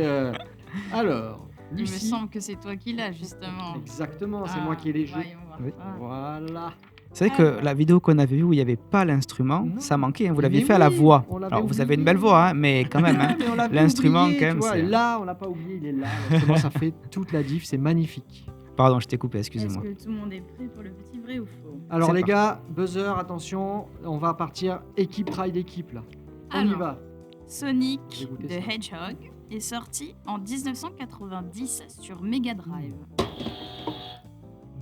Alors, Il me Lucie. semble que c'est toi qui l'as, justement. Exactement, c'est Ah, moi qui ai les jeux. voyons voir Oui. ça. Voilà. C'est vrai que la vidéo qu'on avait vue où il n'y avait pas l'instrument, Non. ça manquait. Hein, vous l'aviez Mais fait à la oui, voix. on l'avait Alors vous avez oublié. une belle voix, hein, mais quand même. Hein. Mais on l'avait L'instrument, oublié, quand même, tu vois, c'est- et là, on l'a pas oublié, il est là. Justement, ça fait toute la diff, c'est magnifique. Pardon, je t'ai coupé, Est-ce excusez-moi. que tout le monde est prêt pour le petit vrai ou faux? Alors C'est les parti. gars, buzzer, attention, on va partir équipe try d'équipe là. On y Alors, va. Sonic J'ai goûté the ça. Hedgehog est sorti en 1990 sur Mega Drive.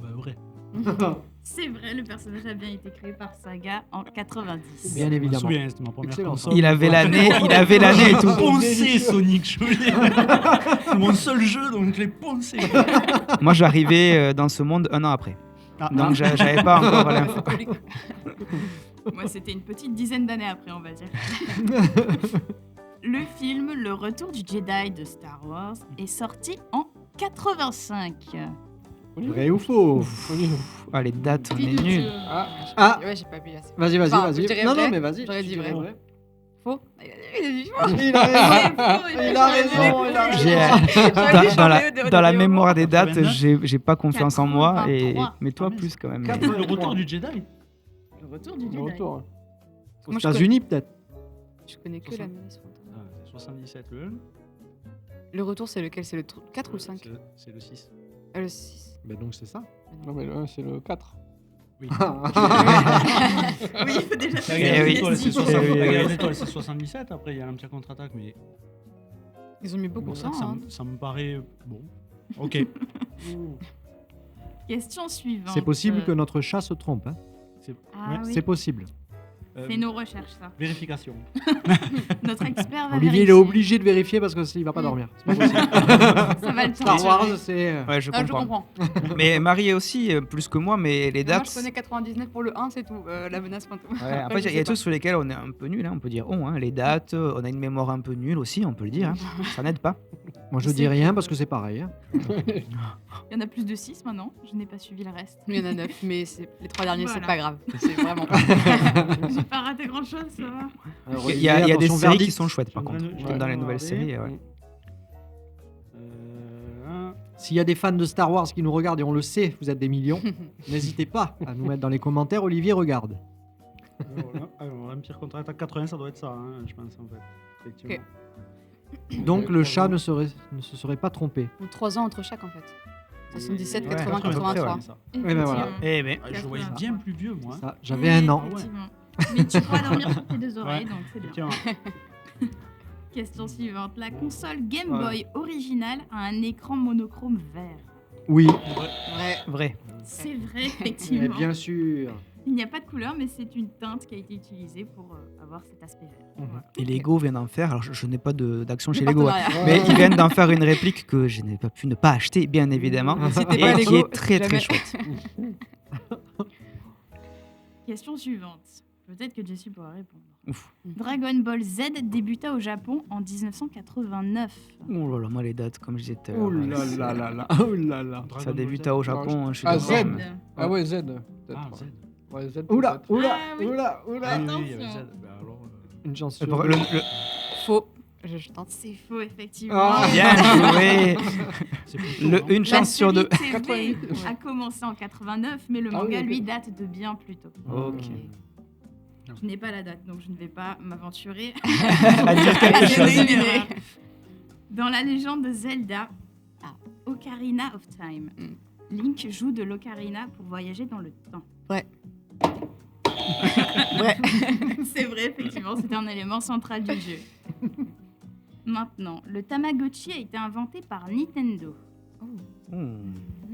Bah, vrai. C'est vrai, le personnage a bien été créé par Saga en 90. Bien Je me évidemment. souviens, c'était ma première Excellent. console. Il avait l'année, et tout. Poncé Sonic, je veux dire. C'est mon seul jeu, donc je l'ai poncé. Moi, j'arrivais dans ce monde un an après. Ah, Donc j'avais pas encore l'info. Moi, c'était une petite dizaine d'années après, on va dire. Le film Le Retour du Jedi de Star Wars est sorti en 85. Vrai ou faux? Ah, les dates, on est nuls. Ah, Ouais, j'ai pas bu assez. vas-y, vas-y, Enfin, je vas-y. dirais Non, vrai. non, mais vas-y. J'aurais tu dit dirais vrai. Faux. Il a raison. Il a raison, il a raison. Dans la mémoire des dates, 89. j'ai pas confiance en moi. Et... 83. Mais toi, Ah, plus quand même. 83. Le retour du Jedi. Le Retour du Jedi. Retour. Aux Moi, je États-Unis peut-être. Je connais que la menace fantôme. Ah, c'est 77 le 1. Le retour, c'est lequel? C'est le 4 ou le 5? C'est le 6. Le 6. Ben donc c'est ça. Non, mais le 1, c'est le 4. Oui. Oui, il faut déjà La faire Eh guerre des oui. étoiles, c'est Eh 60 oui. la guerre des étoiles, c'est 77. Après, il y a l'Empire contre-attaque, mais Ils ont mis beaucoup de sang. ça, Hein. ça me paraît bon. Ok. Question suivante. C'est possible que notre chat se trompe. Hein. Ah oui, C'est possible. c'est nos recherches, ça. Vérification. Notre expert va Olivier, il est vérifier. obligé de vérifier parce que il va pas dormir. C'est pas possible. Ça va le temps. Star Wars, c'est. Ouais, je Ah, je comprends. comprends. Mais Marie est aussi, plus que moi, mais les Moi, dates. je connais 99 pour le 1, c'est tout. La menace fantôme. Ouais, après, Je il y a sais des trucs sur lesquels on est un peu nul, hein, on peut dire on, hein, les dates, on a une mémoire un peu nulle aussi, on peut le dire, hein. Ça n'aide pas. Moi, je dis rien parce que c'est pareil. Hein. Il y en a plus de 6 maintenant. Je n'ai pas suivi le reste. Il y en a 9, mais les 3 derniers, c'est Voilà. pas grave. C'est vraiment pas. J'ai pas raté grand chose, ça va. Alors, Il y a des attention, séries qui verdict. sont chouettes par Je suis en train contre, de- comme dans les ouais, nouvelles regardez. séries. Ouais. S'il y a des fans de Star Wars qui nous regardent, et on le sait, vous êtes des millions, n'hésitez pas à nous mettre dans les commentaires. Olivier regarde. Voilà. Alors, Empire contre-attaque 80, ça doit être ça, hein, je pense, en fait. Effectivement. Donc le chat trois ne se serait pas trompé. Ou 3 ans entre chaque en fait. 77, Ouais, 80, à peu près, 83. ouais. ça. ben voilà. Eh ben, Ah, je voyais bien plus vieux, moi. Ça, j'avais un an. Effectivement. Mais tu pourras dormir sur tes deux oreilles, Ouais. donc c'est bien. Effectivement. Question suivante. La console Game Ouais. Boy originale a un écran monochrome vert. Oui, Ouais. vrai. C'est vrai, mais effectivement. bien sûr. Il n'y a pas de couleur, mais c'est une teinte qui a été utilisée pour avoir cet aspect vert. Voilà. Et Lego vient d'en faire. Alors, je n'ai pas d'action chez Le Lego, hein, partenariat. mais ils viennent d'en faire une réplique que je n'ai pas pu ne pas acheter, bien évidemment, N'hésitez et pas, qui Lego, est très très jamais. chouette. Question suivante. Peut-être que Jessie pourra répondre. Ouf. Dragon Ball Z débuta au Japon en 1989. Oh là là, moi les dates, comme je disais tout à l'heure, Oh là là là là. Oh là là. ça Dragon débute Ball Z. au Japon, hein, je suis Ah, d'accord. Z. mais- Ah ouais, Z. Ah, peut-être. Z. Ouais, Z. Oula, peut-être. oula, Ah oui. oula, oula. Oui, oui, il y avait Attention. Z. Ben alors, Une chance Le- sur le- deux. Faux. Je tente. C'est faux, effectivement. Ah. Bien joué. c'est plutôt, non Une La chance sur deux. série TV 88. a commencé en 89, mais le Ah oui, manga, ok. lui, date de bien plus tôt. Ok. Je n'ai pas la date, donc je ne vais pas m'aventurer À dire quelque à chose. donner une erreur. Dans la légende de Zelda, Ocarina of Time, Link joue de l'ocarina pour voyager dans le temps. Ouais. C'est vrai, effectivement, c'est un élément central du jeu. Maintenant, le Tamagotchi a été inventé par Nintendo.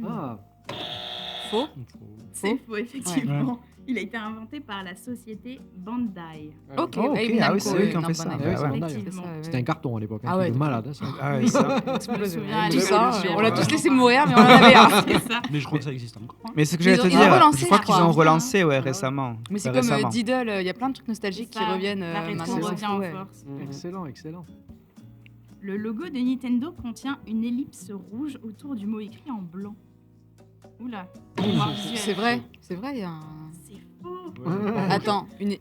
Ah, Faux. C'est faux, effectivement. Il a été inventé par la société Bandai. Ok. Oh, ok. Namco, Ah oui, c'est eux qui ont non, fait ça. Bandai. Ouais, Bah ouais. Bandai. Effectivement. C'est ça, c'était un carton à l'époque. Ah Un ouais, truc de d'accord. malade. Hein, ça. Ah oui, ça. Je me souviens à Tout l'époque, ça, je me on l'a rappelle. tous laissé mourir, mais on en avait un. C'est ça. Mais je crois que ça existe encore. hein. Mais c'est ce que Ils j'allais ont- te ils ont dire. relancé, Je crois je qu'ils crois. ont relancé, ouais, Ah ouais. récemment. Mais c'est Enfin, comme récemment. Diddle, il y a plein de trucs nostalgiques qui Ça, reviennent La rétro maintenant. revient en Ouais. force. Excellent, excellent. Le logo de Nintendo contient une ellipse rouge autour du mot écrit en blanc. Oula. mémoire visuelle. C'est vrai, il y a un... C'est faux. Attends, une...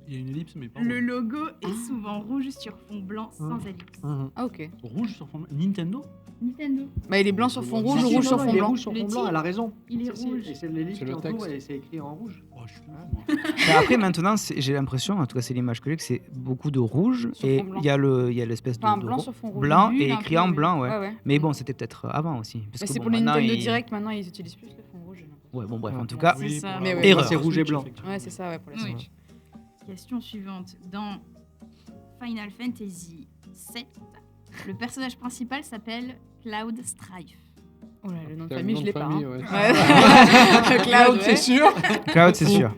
Il y a une ellipse, mais pas Le logo est souvent rouge sur fond blanc sans ellipse. Ah ok. rouge sur fond. Nintendo Nintendo, Bah il est blanc sur fond rouge Si, ou si, rouge non, sur non, fond Il est blanc. rouge sur Le fond blanc, titre, elle a raison. il est Si, si, rouge. et c'est l'ellipse C'est qui le entoure texte. et c'est écrit en rouge. Oh, je suis fou, moi. Mais après, maintenant, j'ai l'impression, en tout cas, c'est l'image que j'ai, que c'est beaucoup de rouge Sur et fond blanc. il y a l'espèce Enfin, de blanc sur fond rouge. blanc Bulle et un écrit peu, en oui. blanc, ouais. Ouais, ouais. Mais bon, c'était peut-être avant aussi. Parce Mais que c'est bon, pour les maintenant, Nintendo ils- Direct, maintenant ils utilisent plus le fond rouge. j'ai l'impression. Ouais, bon, bref, en Ouais. tout cas, C'est ça. Mais pour ouais. Erreur. C'est rouge et Switch, blanc. effectivement. Ouais, c'est ça, ouais, pour la Oui. Switch. Question suivante. Dans Final Fantasy VII, le personnage principal s'appelle Cloud Strife. Oh là, le nom de T'as le famille, nom je de l'ai pas. famille, hein. ouais. Ouais. Cloud, c'est ouais. sûr. Cloud, c'est sûr.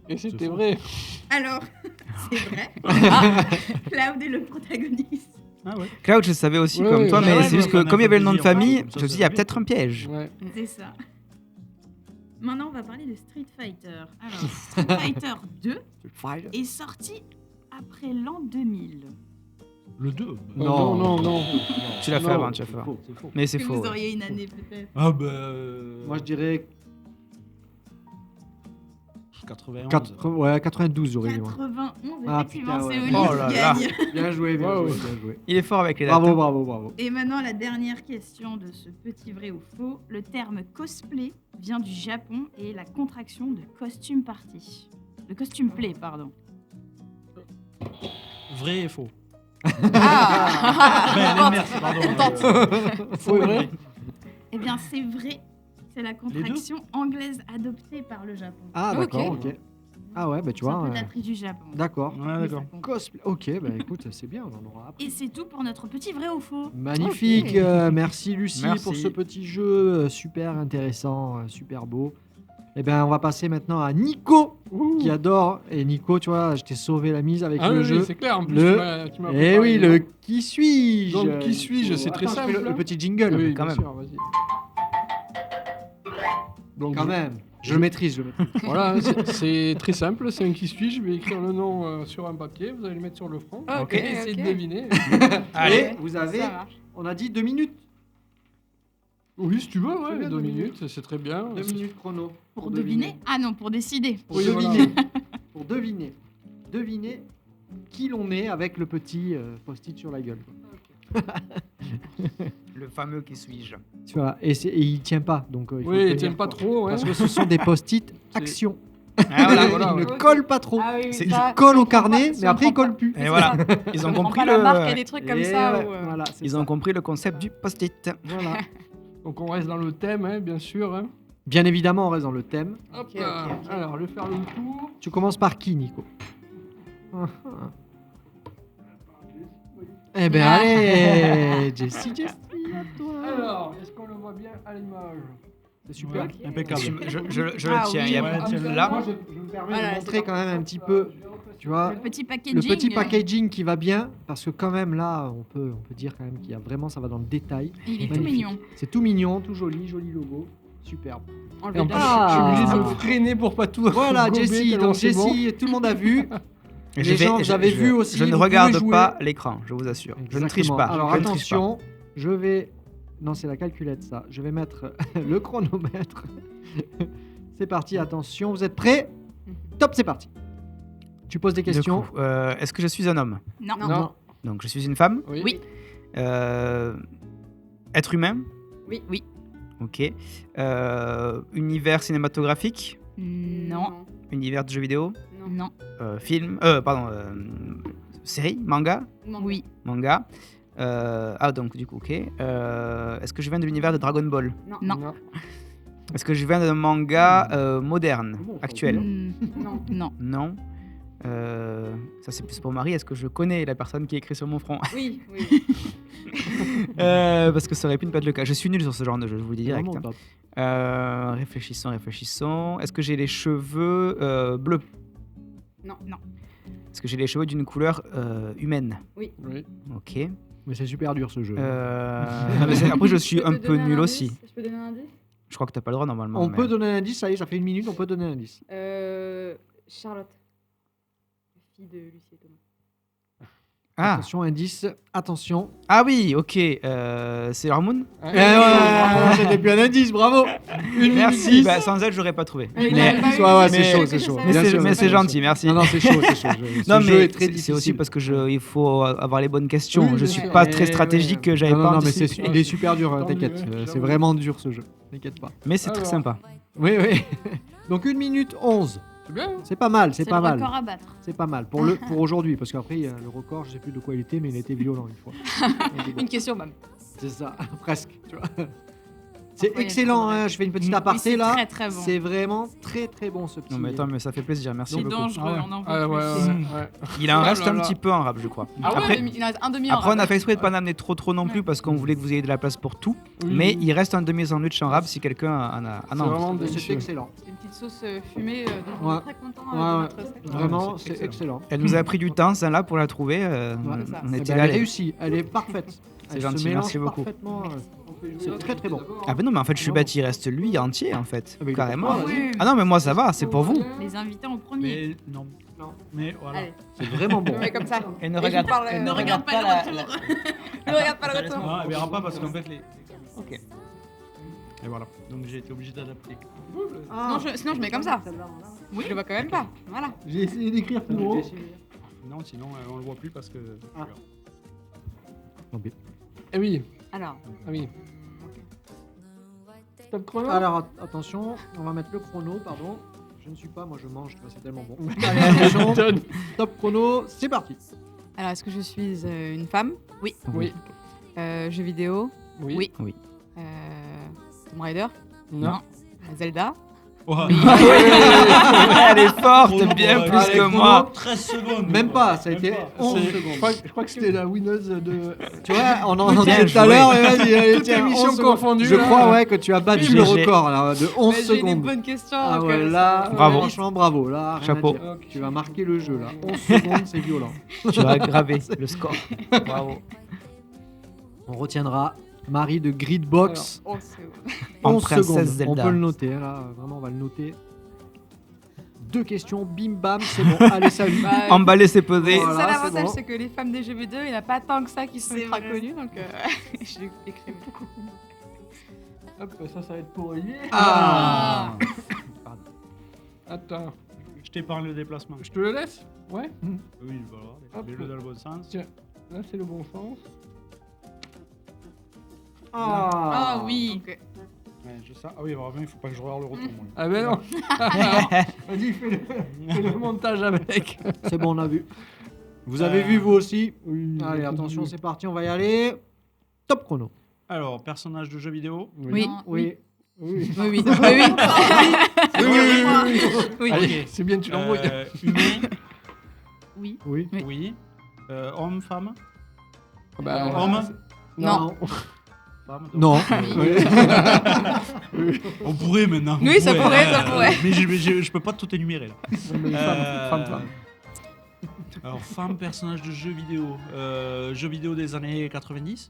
Et c'était faux. vrai. Alors, c'est vrai. Cloud est le protagoniste. Ah ouais. Cloud, je savais aussi Ouais, comme ouais, toi, ouais, mais ouais, c'est juste ouais, que comme il y avait le nom de Final famille, Fantasy, je me suis dit, il y a peut-être un piège. Ouais. C'est ça. Maintenant, on va parler de Street Fighter. Alors, Street Fighter 2 est sorti après l'an 2000. Le 2. Non, non, non. Tu l'as fait Non, avant, tu l'as fait avant. C'est faux. Mais c'est Est-ce que faux. vous ouais. auriez une année peut-être Ah bah. Moi je dirais 91. 92, j'aurais dit. moi. 91, Ah, effectivement, putain, c'est ouais. Oli Oh qui là là. gagne. Bien joué, bien Wow. joué, bien joué. Il est fort avec les dates. Bravo, hein. bravo, bravo. Et maintenant, la dernière question de ce petit vrai ou faux. Le terme cosplay vient du Japon et est la contraction de costume party. De costume play, pardon. Vrai et faux. Ah Ben, merci, pardon. On tente. Faux et vrai. Eh bien, c'est vrai. C'est la contraction anglaise adoptée par le Japon. Ah, Ok. d'accord, ok. Ah ouais, bah tu C'est vois. un peu d'appris du Japon. D'accord. Ouais, Mais d'accord. ça compte. Cosplay. Ok, bah écoute, c'est bien, on en aura appris. Et c'est tout pour notre petit vrai ou faux. Magnifique, Ok. merci Lucie Merci. pour ce petit jeu super intéressant, super beau. Eh bien, on va passer maintenant à Nico qui adore. Et Nico, tu vois, je t'ai sauvé la mise avec Ah le oui, jeu. c'est clair. En plus, tu m'as Eh préparé oui, une- le qui suis-je. Donc, qui suis-je, c'est très Attends, je fais simple. le petit jingle. Oui, quand bien même. sûr, vas-y. Donc, Quand même. Je le maîtrise, je le maîtrise. Voilà, c'est très simple. C'est un qui suis-je. Je vais écrire le nom sur un papier. Vous allez le mettre sur le front. Ok, Essayez de ok. deviner. Allez. Et vous avez, Ça marche. on a dit 2 minutes. Oui, si tu veux, C'est ouais, bien, 2 2 minutes, c'est très bien. 2 minutes chrono. Pour deviner Ah non, pour décider. Pour Oui, deviner. Pour deviner. Deviner qui l'on est avec le petit post-it sur la gueule. quoi. Le fameux qui suis-je. Voilà. Et il tient pas. Donc, il faut Oui, il tenir, tient pas quoi. trop. Ouais. Parce que ce sont des post-it action. Ah, voilà. Voilà, Ils ouais. ne collent pas trop. Ah oui, oui, C'est- Ils ça, collent si on au prend carnet, pas- si mais on après ils prend pas- collent plus. Et voilà. Ils ont On prend compris pas la marque, il y a le. des trucs comme Et ça. ouais, où, voilà, c'est Ils ça. ont compris le concept du post-it. Voilà. Donc on reste dans le thème, hein, bien sûr. Hein. Bien évidemment, on reste dans le thème. Hop Ok, là. ok, ok. Alors, je vais faire le tour. Tu commences par qui, Nico? Eh ben Ah. allez, Jessie, à toi. Alors, est-ce qu'on le voit bien à l'image? C'est super. Ouais, impeccable. Je Ah le tiens. oui. il y a- Ouais, tiens, Moi, là. je me permets Voilà, de c'est montrer quand parti. même un petit peu, tu vois, Le petit packaging. le petit packaging qui va bien, parce que quand même là, on peut dire quand même qu'il y a vraiment, ça va dans le détail. Il est tout Magnifique. mignon. C'est tout mignon, tout joli, joli logo, superbe. Enlever Et en le plus, dash. je suis obligé de Ah. freiner pour pas tout. Voilà, gober, Jessie, tellement donc c'est bon. Jessie, tout le monde a vu. Et Les gens, vous avez vu aussi, Je ne vous pouvez regarde jouer. pas l'écran, je vous assure. Je ne triche Exactement. pas. Alors je ne triche pas. attention, je vais. Non, c'est la calculette ça. Je vais mettre le chronomètre. C'est parti, attention, vous êtes prêts? Top, c'est parti. Tu poses des Du questions? coup, est-ce que je suis un homme? Non. Non. Donc je suis une femme? Oui. Être humain? Oui. Oui. Ok. Univers cinématographique? Non. Univers de jeux vidéo? Non. Film? Série? Manga? Non. Oui. Manga. Donc du coup, ok. Est-ce que je viens de l'univers de Dragon Ball? Non. Est-ce que je viens d'un manga moderne, Bon, ça actuel? Non. Non. Non. Ça c'est plus pour Marie. Est-ce que je connais la personne qui est écrite sur mon front? Oui. Parce que ça aurait pu ne pas être le cas. Je suis nul sur ce genre de jeu, je vous le dis direct. Vraiment top. Réfléchissons. Est-ce que j'ai les cheveux bleus? Non. Est-ce que j'ai les cheveux d'une couleur humaine? Oui. Ok. Mais c'est super dur ce jeu. Non, mais après, je suis un peu nul aussi. Je peux donner un indice Je crois que t'as pas le droit normalement. On mais- peut donner un indice, ça y est, ça fait 1 minute, on peut donner un indice. Charlotte. La fille de Lucie et Thomas. Ah. Attention, indice, attention. Ah oui, ok. Sailor Moon? Eh ouais, c'était plus un indice, bravo. Merci. Bah, sans elle, j'aurais pas trouvé. Mais Mais- il a pas eu- ouais, mais- c'est chaud, que c'est je chaud. savais. Bien sûr, mais c'est bien sûr. gentil, merci. Non, c'est chaud, c'est chaud. Non, Ce jeu mais est très c'est aussi difficile. parce que il faut avoir les bonnes questions. Oui, je mais- suis pas Eh très stratégique, ouais. j'avais non, pas non, mais anticipé. il est super dur, hein, Tant t'inquiète. mieux, C'est j'avoue. vraiment dur ce jeu. T'inquiète pas. Mais c'est très Alors. sympa. Oui, oui. Donc 1 minute 11. C'est bien. C'est pas mal, c'est C'est pas le mal. record à battre. C'est pas mal pour aujourd'hui, parce qu'après le record, je sais plus de quoi il était, mais il était violent une fois. Donc, bon, Une question, même. c'est ça, presque. Tu vois. C'est Parfois, il y a excellent, trop de hein, règles. je fais une petite Oui, aparté c'est là. très, très bon. C'est vraiment très très bon ce petit. Non, mais attends, mais ça fait plaisir, merci C'est beaucoup. dangereux, Ah ouais. on en veut Ah ouais, plus. ouais. Il en Oh reste là un là. petit peu en rap, je crois. Ah ouais, Après, il en reste un demi-heure. après, on a fait exprès de pas en amener trop non plus parce qu'on voulait que vous ayez de la place pour tout. Oui, Mais oui. il reste un demi-sandwich en rap si quelqu'un en a C'est envie. vraiment C'est délicieux. excellent. C'est une petite sauce fumée, donc on Ouais. est très content Ouais, de ouais. notre recette. Vraiment, c'est c'est excellent. Elle nous a pris du temps, celle-là, pour la trouver. Ouais. C'est ça. On Eh était ben, là. elle est réussie, elle est parfaite. C'est Elle gentil, se mélange merci beaucoup. parfaitement. C'est très très bon. Ah ben non, mais en fait, je suis bête, il reste lui entier, en fait. Ah, mais il est Carrément. pas Ah oui, Ah non, mais moi, ça va, c'est pour vous. les invités en premier. Mais non. Mais voilà. Allez, C'est vraiment bon. je mets comme ça. Et ne Et je regarde, vous parle, et ne ne regarde pas le la. retour. Ne regarde pas le retour. Non, elle verra pas parce qu'en fait, Ok. Et voilà. Donc j'ai été obligé d'adapter. Sinon, je mets comme ça. Je le vois quand même pas. Voilà. J'ai essayé d'écrire plus gros. Non, sinon on le voit plus parce que. Ah. Eh oui. Alors, Ah oui. Stop chrono. Alors attention, on va mettre le chrono, pardon. Je ne suis pas, moi je mange, tu vois, c'est tellement bon. Allez, attention, Donne. top chrono, c'est parti. alors est-ce que je suis une femme? Oui. Jeux vidéo? Oui. Oui. Tomb Raider? Non. Zelda? Elle est forte, Chrono, bien ouais. plus Allez, que chrono. moi. 13 secondes. Même pas, ça a Même été pas. 11 C'est- secondes. Je crois que c'était la winneuse de. Tu vois, on en Bien disait tout à joué. l'heure, mais vas-y, allez, Toutes tiens, émissions 11 secondes. confondues, Je là. crois ouais, que tu as battu GG. le record là, de 11 J'ai des secondes. bonnes questions. Ah donc, ouais, ça- là, Bravo. franchement, bravo. Là, rien à Chapeau. dire. Tu vas marquer le jeu là. 11 secondes, c'est violent. Tu as gravé le score. Bravo. On retiendra Marie de Gridbox. Alors, oh, c'est- En 11 princesse secondes. Zelda. On peut le noter, hein, là, vraiment, on va le noter. 2 questions, bim bam, c'est bon. Allez, salut. Bah, Emballé, c'est posé. Voilà, ça, l'avantage, c'est bon. c'est que les femmes des jeux vidéo, il n'y en a pas tant que ça qui sont C'est ultra vrai. connues, donc je l'ai écrit. Hop, ça va être pour Olivier. Ah. Attends, Je t'épargne le déplacement. je te le laisse? Ouais. Oui, voilà. Hop. Mets-le dans le bon sens. Tiens. Là, c'est le bon sens. Ah oui. Ok. Ouais, je sais. Ah oui, vraiment, il faut pas que je regarde le retour. moi. Ah ben non. Vas-y, fais le montage avec. C'est bon, on a vu. Vous avez vu, vous aussi? Oui. Allez, attention, c'est parti, on va y aller. Top chrono. Alors, personnage de jeu vidéo. Oui. Non, Oui. Oui. Oui, oui. Oui. Oui. Allez, c'est bien, tu l'embrouilles. Humain. Oui. Oui. Oui. Oui. Homme, femme. Bah, Homme. Non. Femme. donc. Non. On pourrait maintenant. Oui, on ça pourrait. Mais je peux pas tout énumérer là. Mais femme. Alors, femme, personnage de jeu vidéo. Jeux vidéo des années 90.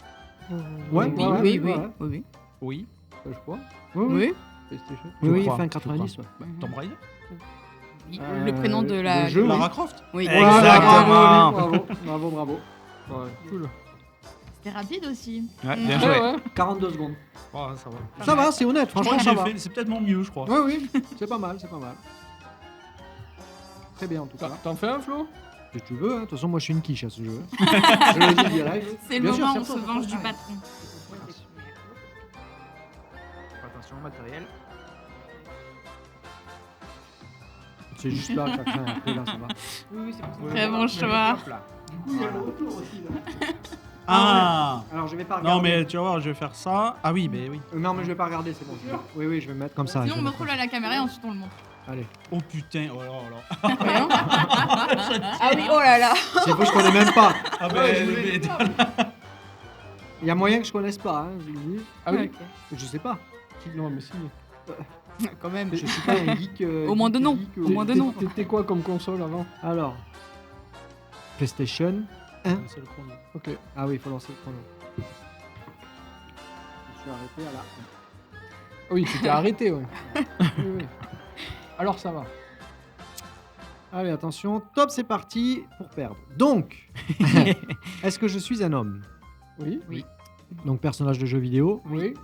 Ouais, Oui, ouais, oui, ouais. oui. Oui. Je crois. Oui, oui. Oui. PlayStation. Oui, oui, crois, fin je 90. Ouais. Tomb Raider. Le prénom de la. le jeu, Lara oui. Croft. Oui. Exactement. Bravo. Ouais, cool. C'était rapide aussi. Ouais, bien Ouais, joué. ouais. 42 secondes. Oh, ça va. Ça va, c'est honnête, Je franchement, crois que ça j'ai va. fait. C'est peut-être mon mieux, je crois. Oui, c'est pas mal, Très bien en tout cas. T'en fais un, Flo? Si tu veux, hein. De toute façon, moi je suis une quiche à ce jeu. Je le dis direct. C'est le Bien sûr, moment où on c'est se toi. venge du patron. Attention au matériel. C'est juste là, ça craint un peu, là, ça va. Oui, c'est pour ça. Très bon choix. Ah. Alors je vais pas regarder. Non, mais tu vas voir, je vais faire ça. Ah oui, mais oui. Non, mais je vais pas regarder, c'est bon. Oui, je vais me mettre comme ça. Sinon, je on vais montre mettre à la caméra et ensuite on le montre. comme ça. Allez. Oh putain. Oh là là. Voyons. Ah oui, oh là là. C'est faux, je connais même pas. Ah Il y a moyen que je connaisse pas, hein, je vous le dis. Ah oui. Je sais pas. Non, mais si. Quand même. Je suis pas un geek. Au moins de nom. geek, Au moins de nom. T'étais quoi comme console avant? Alors. PlayStation. C'est le chrono. Ok. Ah oui, il faut lancer le chrono. Je suis arrêté à la. Oui, tu t'es arrêté, ouais. Oui. Alors ça va. Allez, attention. Top, c'est parti pour perdre. Donc, est-ce que je suis un homme? Oui. Donc, personnage de jeu vidéo. Oui.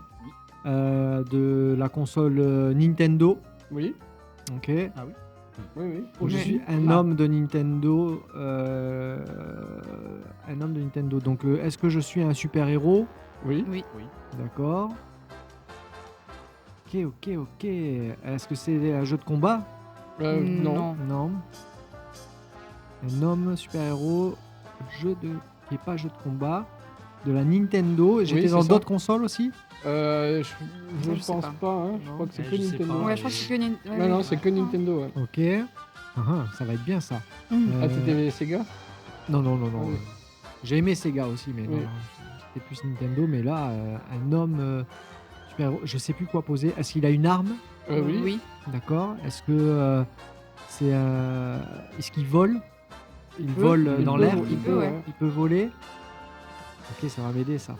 De la console Nintendo. Oui. Ok. Oui. Je suis un homme de Nintendo. Un homme de Nintendo. Donc, est-ce que je suis un super-héros? Oui. D'accord. Ok. Est-ce que c'est un jeu de combat? Non. Non. Un homme super-héros, qui n'est pas jeu de combat, de la Nintendo. J'étais c'est dans ça. d'autres consoles aussi? Je Je sais pense pas. pas, hein. Je Non. crois que c'est Eh, que je sais Nintendo. pas. Ouais, je crois que c'est que Nintendo. Non, c'est que Nintendo, ouais. Ok. Ça va être bien ça. Ah, c'était Sega? Non. Ah oui. J'ai aimé Sega aussi, mais Oui. non, c'était plus Nintendo. Mais là, un homme super-héros, je sais plus quoi poser. Est-ce qu'il a une arme? Oui. Oui. D'accord. Est-ce que c'est est-ce qu'il vole? Il vole dans l'air. il peut, ouais. Il peut voler. Ok, ça va m'aider ça.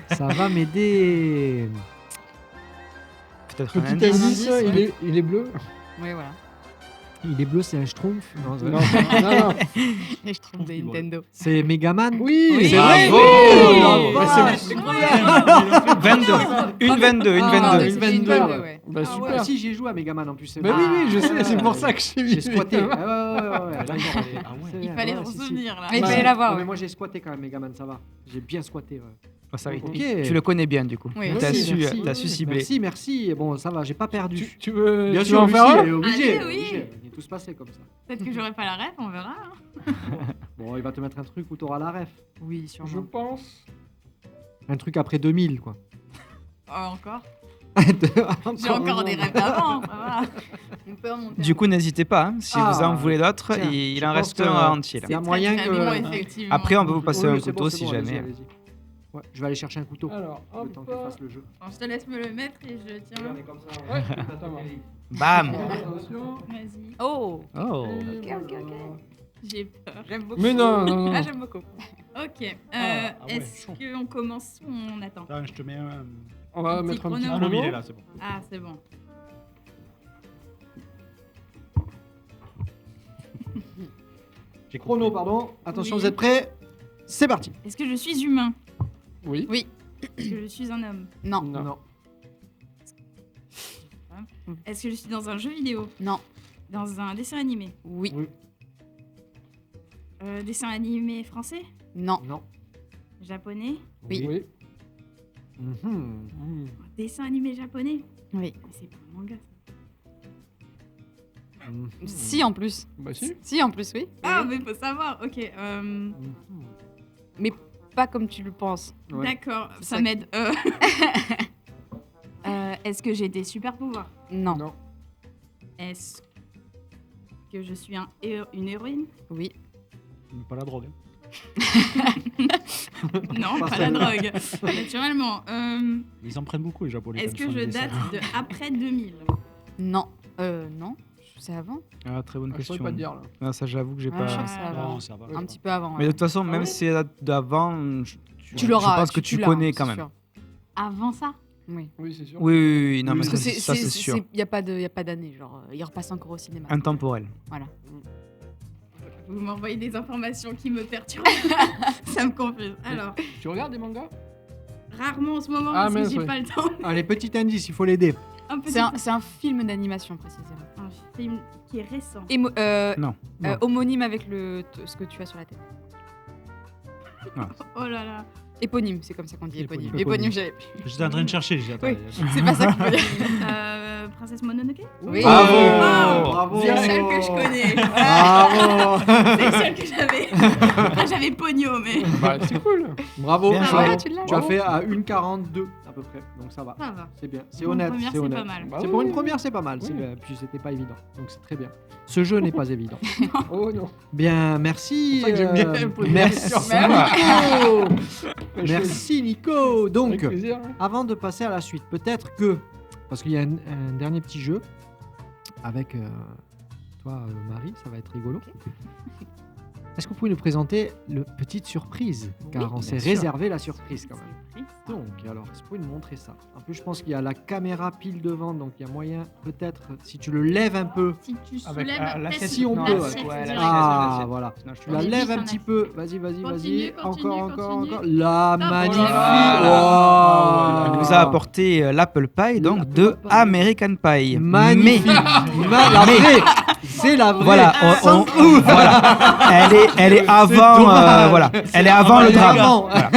Ça va m'aider. Peut-être un Petit indice. indice, ouais. il est bleu. Oui, voilà. Il est bleu, c'est un schtroumpf. Non, Non. Et je trouve des Nintendo. c'est Megaman. Oui, c'est vrai. vrai. Bravo. Oh, la vache. 22. Une 22. Ah, Une c'est 22, Nintendo, ouais. ouais. Bah Ah super. ouais, si j'ai joué à Megaman en plus. c'est Bah vrai. oui, je sais, c'est Ah, pour ça que j'ai mis. J'ai squatté. Ouais. D'accord, Il fallait ouais, s'en si, si. souvenir là. Il Bah, fallait l'avoir. Ouais, mais ouais. moi j'ai squatté quand même Megaman, ça va. J'ai bien squatté. Ouais. Oh, ça, Ok. tu le connais bien du coup. Oui, T'as merci, su, merci. t'as su cibler. Merci. Bon, ça va, j'ai pas perdu. Tu veux, Bien tu sûr, veux en Lucie, faire un? elle est obligée. Allez, oui. obligée. Il est tout se passer comme ça. Peut-être que j'aurai pas la ref, on verra. hein. Bon, il va te mettre un truc où t'auras la ref. Oui, Je sûrement. pense. Un truc après 2000, quoi. Encore. J'ai encore des rêves d'avant, ça va. On peut remonter. Du coup, n'hésitez pas, hein, si Ah, vous en voulez d'autres, tiens, il je en pense reste que un entier. Là. Il y a C'est moyen très, que- très bon, effectivement. Après, on peut vous passer Oui, un c'est couteau bon, si c'est bon, allez-y, jamais. allez-y. Ouais, je vais aller chercher un couteau. Alors, Le temps hop. qu'il fasse le jeu. Bon, je te laisse me le mettre et je tiens. comme ça. Ouais, ça marche. Bam. Attention. Vas-y. Oh, Oh. ok. J'ai peur. J'aime beaucoup. Mais non. Ah, j'aime beaucoup. Ok. Ah ouais, Est-ce chaud. qu'on commence ou on attend? Attends, je te mets un. On va Un petit mettre un petit chrono. Ah non, mais il est chrono. là, c'est bon. Ah, c'est bon. J'ai Chrono, compris. pardon. Attention, Oui. vous êtes prêts? C'est parti. Est-ce que je suis humain? Oui. Oui. Est-ce que je suis un homme? Non. Non. Est-ce que je suis dans un jeu vidéo? Non. Dans un dessin animé? Oui. Dessin animé français? Non. Non. Japonais. Oui. Mhm. Dessin animé japonais. Oui. Mais c'est pas un manga. Ça. Mhm. Si, en plus. Bah si. Si, en plus, oui. Ah, mais faut savoir. Ok. Mhm. Pas comme tu le penses. Ouais. D'accord, C'est ça ça. m'aide. Est-ce que j'ai des super pouvoirs? Non. Non. Est-ce que je suis une héroïne? Oui. Pas la drogue. Non, Pas pas la celle-là. drogue. Naturellement. Ils en prennent beaucoup, les Japonais. Est-ce quand que ils font je des dessins. date de après 2000? Non. Non. C'est avant. Ah, très bonne Je question. saurais pas te dire là. Ah, ça, j'avoue que j'ai Ah, pas. je crois que c'est avant. Non, ça va. Un petit peu avant. Mais ouais. de toute façon, même ouais si c'est d'avant, Tu l'auras. je pense que tu l'as, connais c'est quand même. sûr. Avant ça? Oui. Oui, c'est sûr. Oui, oui, oui, non, Oui, mais parce ça, que c'est sûr. Il n'y a pas d'année. Genre, il repasse encore au cinéma. Intemporel. Vous m'envoyez des informations qui me perturbent. Ça me confuse. Alors, Tu regardes des mangas? rarement en ce moment Ah, parce mince, que j'ai ouais. pas le temps. Allez, petit indice, il faut l'aider. Un petit C'est un film d'animation, précisément. un film qui est récent. Non. Non. Homonyme avec ce que tu as sur la tête. Oh là là. Éponyme, c'est comme ça qu'on dit. Éponyme. Éponyme. Éponyme, j'avais. J'étais en train de chercher. J'ai dit, attends, Oui. C'est pas ça qu'il faut dire. Princesse Mononoke? Oui. Bravo. Bravo. C'est celle que je connais. Bravo. C'est celle que j'avais. Ah, j'avais Pogno, mais Bah c'est cool. Bravo. Bien bravo. joué. Tu l'as. Tu as fait à 1,42 à peu près, donc ça va. ça va. C'est bien, c'est Pour une honnête. première, c'est c'est honnête. pas mal. Bah C'est oui. pour une première, c'est pas mal. Oui. Puis c'était pas évident, donc c'est très bien. Ce jeu n'est pas évident. Oh non. Bien, merci. C'est pour ça que j'aime bien poser des merci. questions. Nico. Merci Nico. Donc, Avec plaisir. Hein. avant de passer à la suite, peut-être que parce qu'il y a un dernier petit jeu avec toi, Marie, ça va être rigolo. Est-ce que vous pouvez nous présenter le petite surprise, car on s'est bien sûr. réservé la surprise quand même. Donc, alors, est-ce que vous pouvez nous montrer ça? En plus, je pense qu'il y a la caméra pile devant, donc il y a moyen, peut-être, si tu le lèves un peu. Si tu Avec, soulèves l'assiette, peut-être si on peut, l'assiette ouais, direct. Ah, l'assiette. voilà. Sinon, je te Tu la J'ai lèves dit un un petit accent. peu. Vas-y, Continue, encore. continue. La Top. magnifique. Voilà. Wow. Elle nous a apporté l'apple pie, donc L'apple de pie. American Pie. Magnifique. La vraie. C'est la vraie. Voilà, Sans voilà. Elle est avant, dommage. voilà. Elle est avant le Elle est drame. avant. Voilà.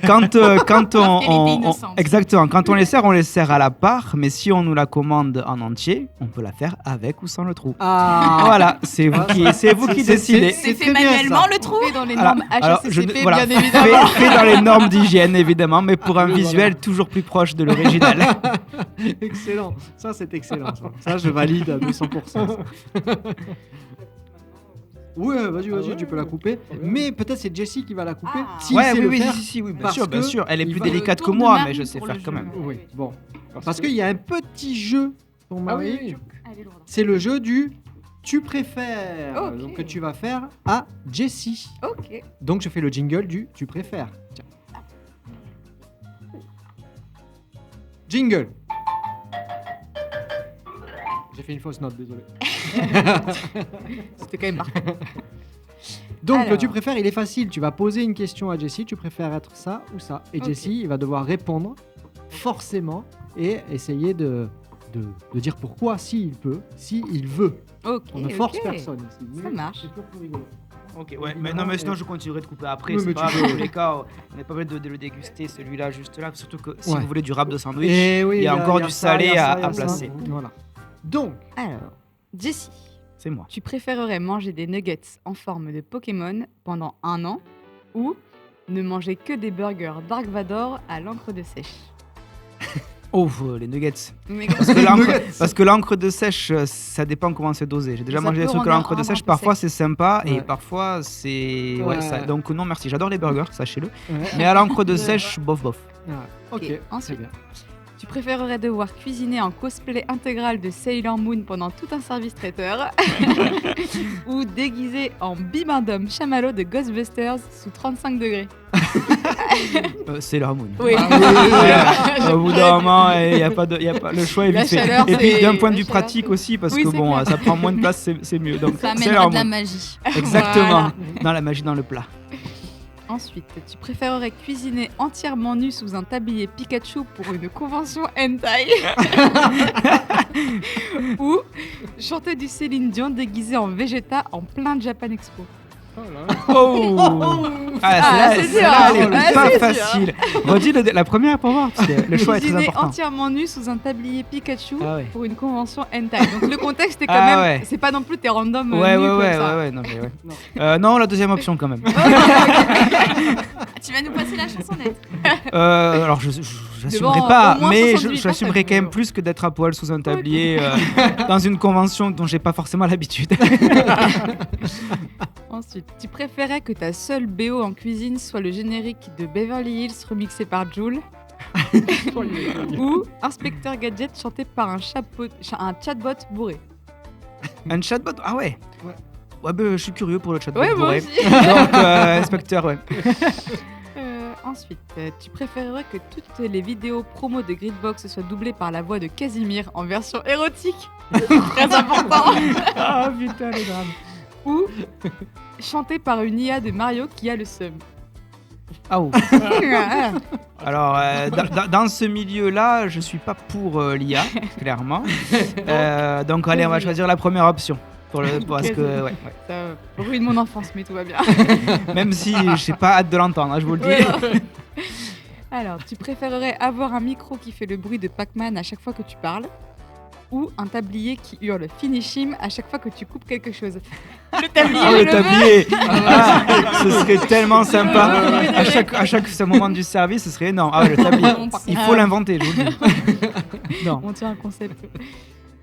Quand Parce qu'elle était innocente. exactement, quand on les sert à la part, mais si on nous la commande en entier, on peut la faire avec ou sans le trou. Ah. Voilà, c'est vous qui décidez. C'est très fait bien, manuellement ça. le trou. Fait dans les Alors, normes alors, HACCP, voilà, bien évidemment. fait dans les normes d'hygiène évidemment, mais pour un Oui, visuel toujours plus proche de l'original. Excellent. Ça, c'est excellent. Ça, je valide à 200%. Ouais, vas-y, Ah ouais, tu peux la couper. très bien. Mais peut-être c'est Jessie qui va la couper. Ah. S'il Ouais, sait oui, le oui, faire. si, oui, bien parce sûr, bien que sûr. Elle est il plus va- délicate Le que tour de moi, Marie mais je sais pour faire le quand jeu. même. Oui, bon. Parce qu'il y a un petit jeu pour Ah Marie. oui. Elle est lourde. C'est le jeu du tu préfères. Ok. Donc que tu vas faire à Jessie. Ok. Donc je fais le jingle du tu préfères. Tiens. Jingle. J'ai fait une fausse note, désolé. C'était quand même marqué. Donc le Alors. tu préfères, il est facile. Tu vas poser une question à Jessie. Tu préfères être ça ou ça? Et Ok. Jessie, il va devoir répondre forcément et essayer de dire pourquoi, s'il peut, s'il veut. Ok. On ne force ok. personne ici. Ça mais marche. c'est toujours plus rigolo. Ok, ouais, mais non, mais sinon je continuerai de couper après. Oui, C'est mais pas tu grave, peux. dans tous les cas, on n'est pas obligé de le déguster celui-là juste là. Surtout que si Ouais. vous voulez du wrap de sandwich, Et oui, il y a encore du ça, salé il y a ça, à il y a ça. placer. Voilà. Donc, Alors, Jessie, c'est moi. tu préférerais manger des nuggets en forme de Pokémon pendant 1 an ou ne manger que des burgers Dark Vador à l'encre de sèche? Oh, les nuggets. Mais Parce que l'encre de sèche, ça dépend comment c'est dosé. J'ai déjà Ça mangé peut des trucs à rendre l'encre de un sèche. peu Parfois sec. c'est sympa Ouais. et parfois c'est. Ouais. Ouais, ça... Donc non merci. J'adore les burgers, sachez-le. ouais. Mais à l'encre de sèche, bof bof. Ah, ok, Ok, très ensuite. bien. Tu préférerais devoir cuisiner en cosplay intégral de Sailor Moon pendant tout un service traiteur ou déguisé en bibendum chamallow de Ghostbusters sous 35 degrés? C'est leur moon. Oui. Au bout d'un moment, y a pas le choix est La vite fait. chaleur, Et puis c'est- d'un point de la vue chaleur, pratique c'est- aussi, parce Oui, que c'est bon, clair. ça prend moins de place, c'est mieux. Donc Ça c'est amènera leur de la moon. magie. Exactement. Voilà. Dans la magie dans le plat. Ensuite, tu préférerais cuisiner entièrement nu sous un tablier Pikachu pour une convention hentai ou chanter du Céline Dion déguisé en Vegeta en plein Japan Expo? ça, là. Oh Ah, c'est dur, celle-là, elle est ah, pas c'est dur. facile. Redis la première pour voir, parce que le choix est très Cuisiner important. entièrement nu sous un tablier Pikachu Ah ouais. pour une convention hentai. Donc le contexte est quand Ah même, ouais. c'est pas non plus t'es random Ouais, nu ouais, comme ouais, ça. ouais, non, mais ouais. Non, la deuxième option quand même. Tu vas nous passer la chansonnette. Alors, Devant j'assumerai pas, au moins mais 78 j'assumerai quand personnes. même plus que d'être à poil sous un tablier dans une convention dont j'ai pas forcément l'habitude. Ensuite, tu préférais que ta seule BO en cuisine soit le générique de Beverly Hills remixé par Jul ou Inspecteur Gadget chanté par un chatbot bourré. Un chatbot, ah ouais. Ouais. Ouais, bah, je suis curieux pour le chatbot. Ouais, moi bourré. aussi. Donc, inspecteur, ouais. Ensuite, tu préférerais que toutes les vidéos promo de Gridbox soient doublées par la voix de Casimir en version érotique, très important, Ah putain, le drame. ou chantées par une IA de Mario qui a le seum. Ah oh. Alors, dans ce milieu-là, je suis pas pour l'IA, clairement. Donc, allez, on va choisir la première option. Parce que, ouais. Ça ruine mon enfance, mais tout va bien. Même si j'ai pas hâte de l'entendre, hein, je vous le dis. Alors, tu préférerais avoir un micro qui fait le bruit de Pac-Man à chaque fois que tu parles ou un tablier qui hurle Finish him à chaque fois que tu coupes quelque chose. Le tablier, Ah, je le le veux. tablier. Ce serait tellement sympa. À chaque ce moment du service, ce serait énorme. Ah, le tablier. Il faut l'inventer, je vous le dis. Non. On tient un concept.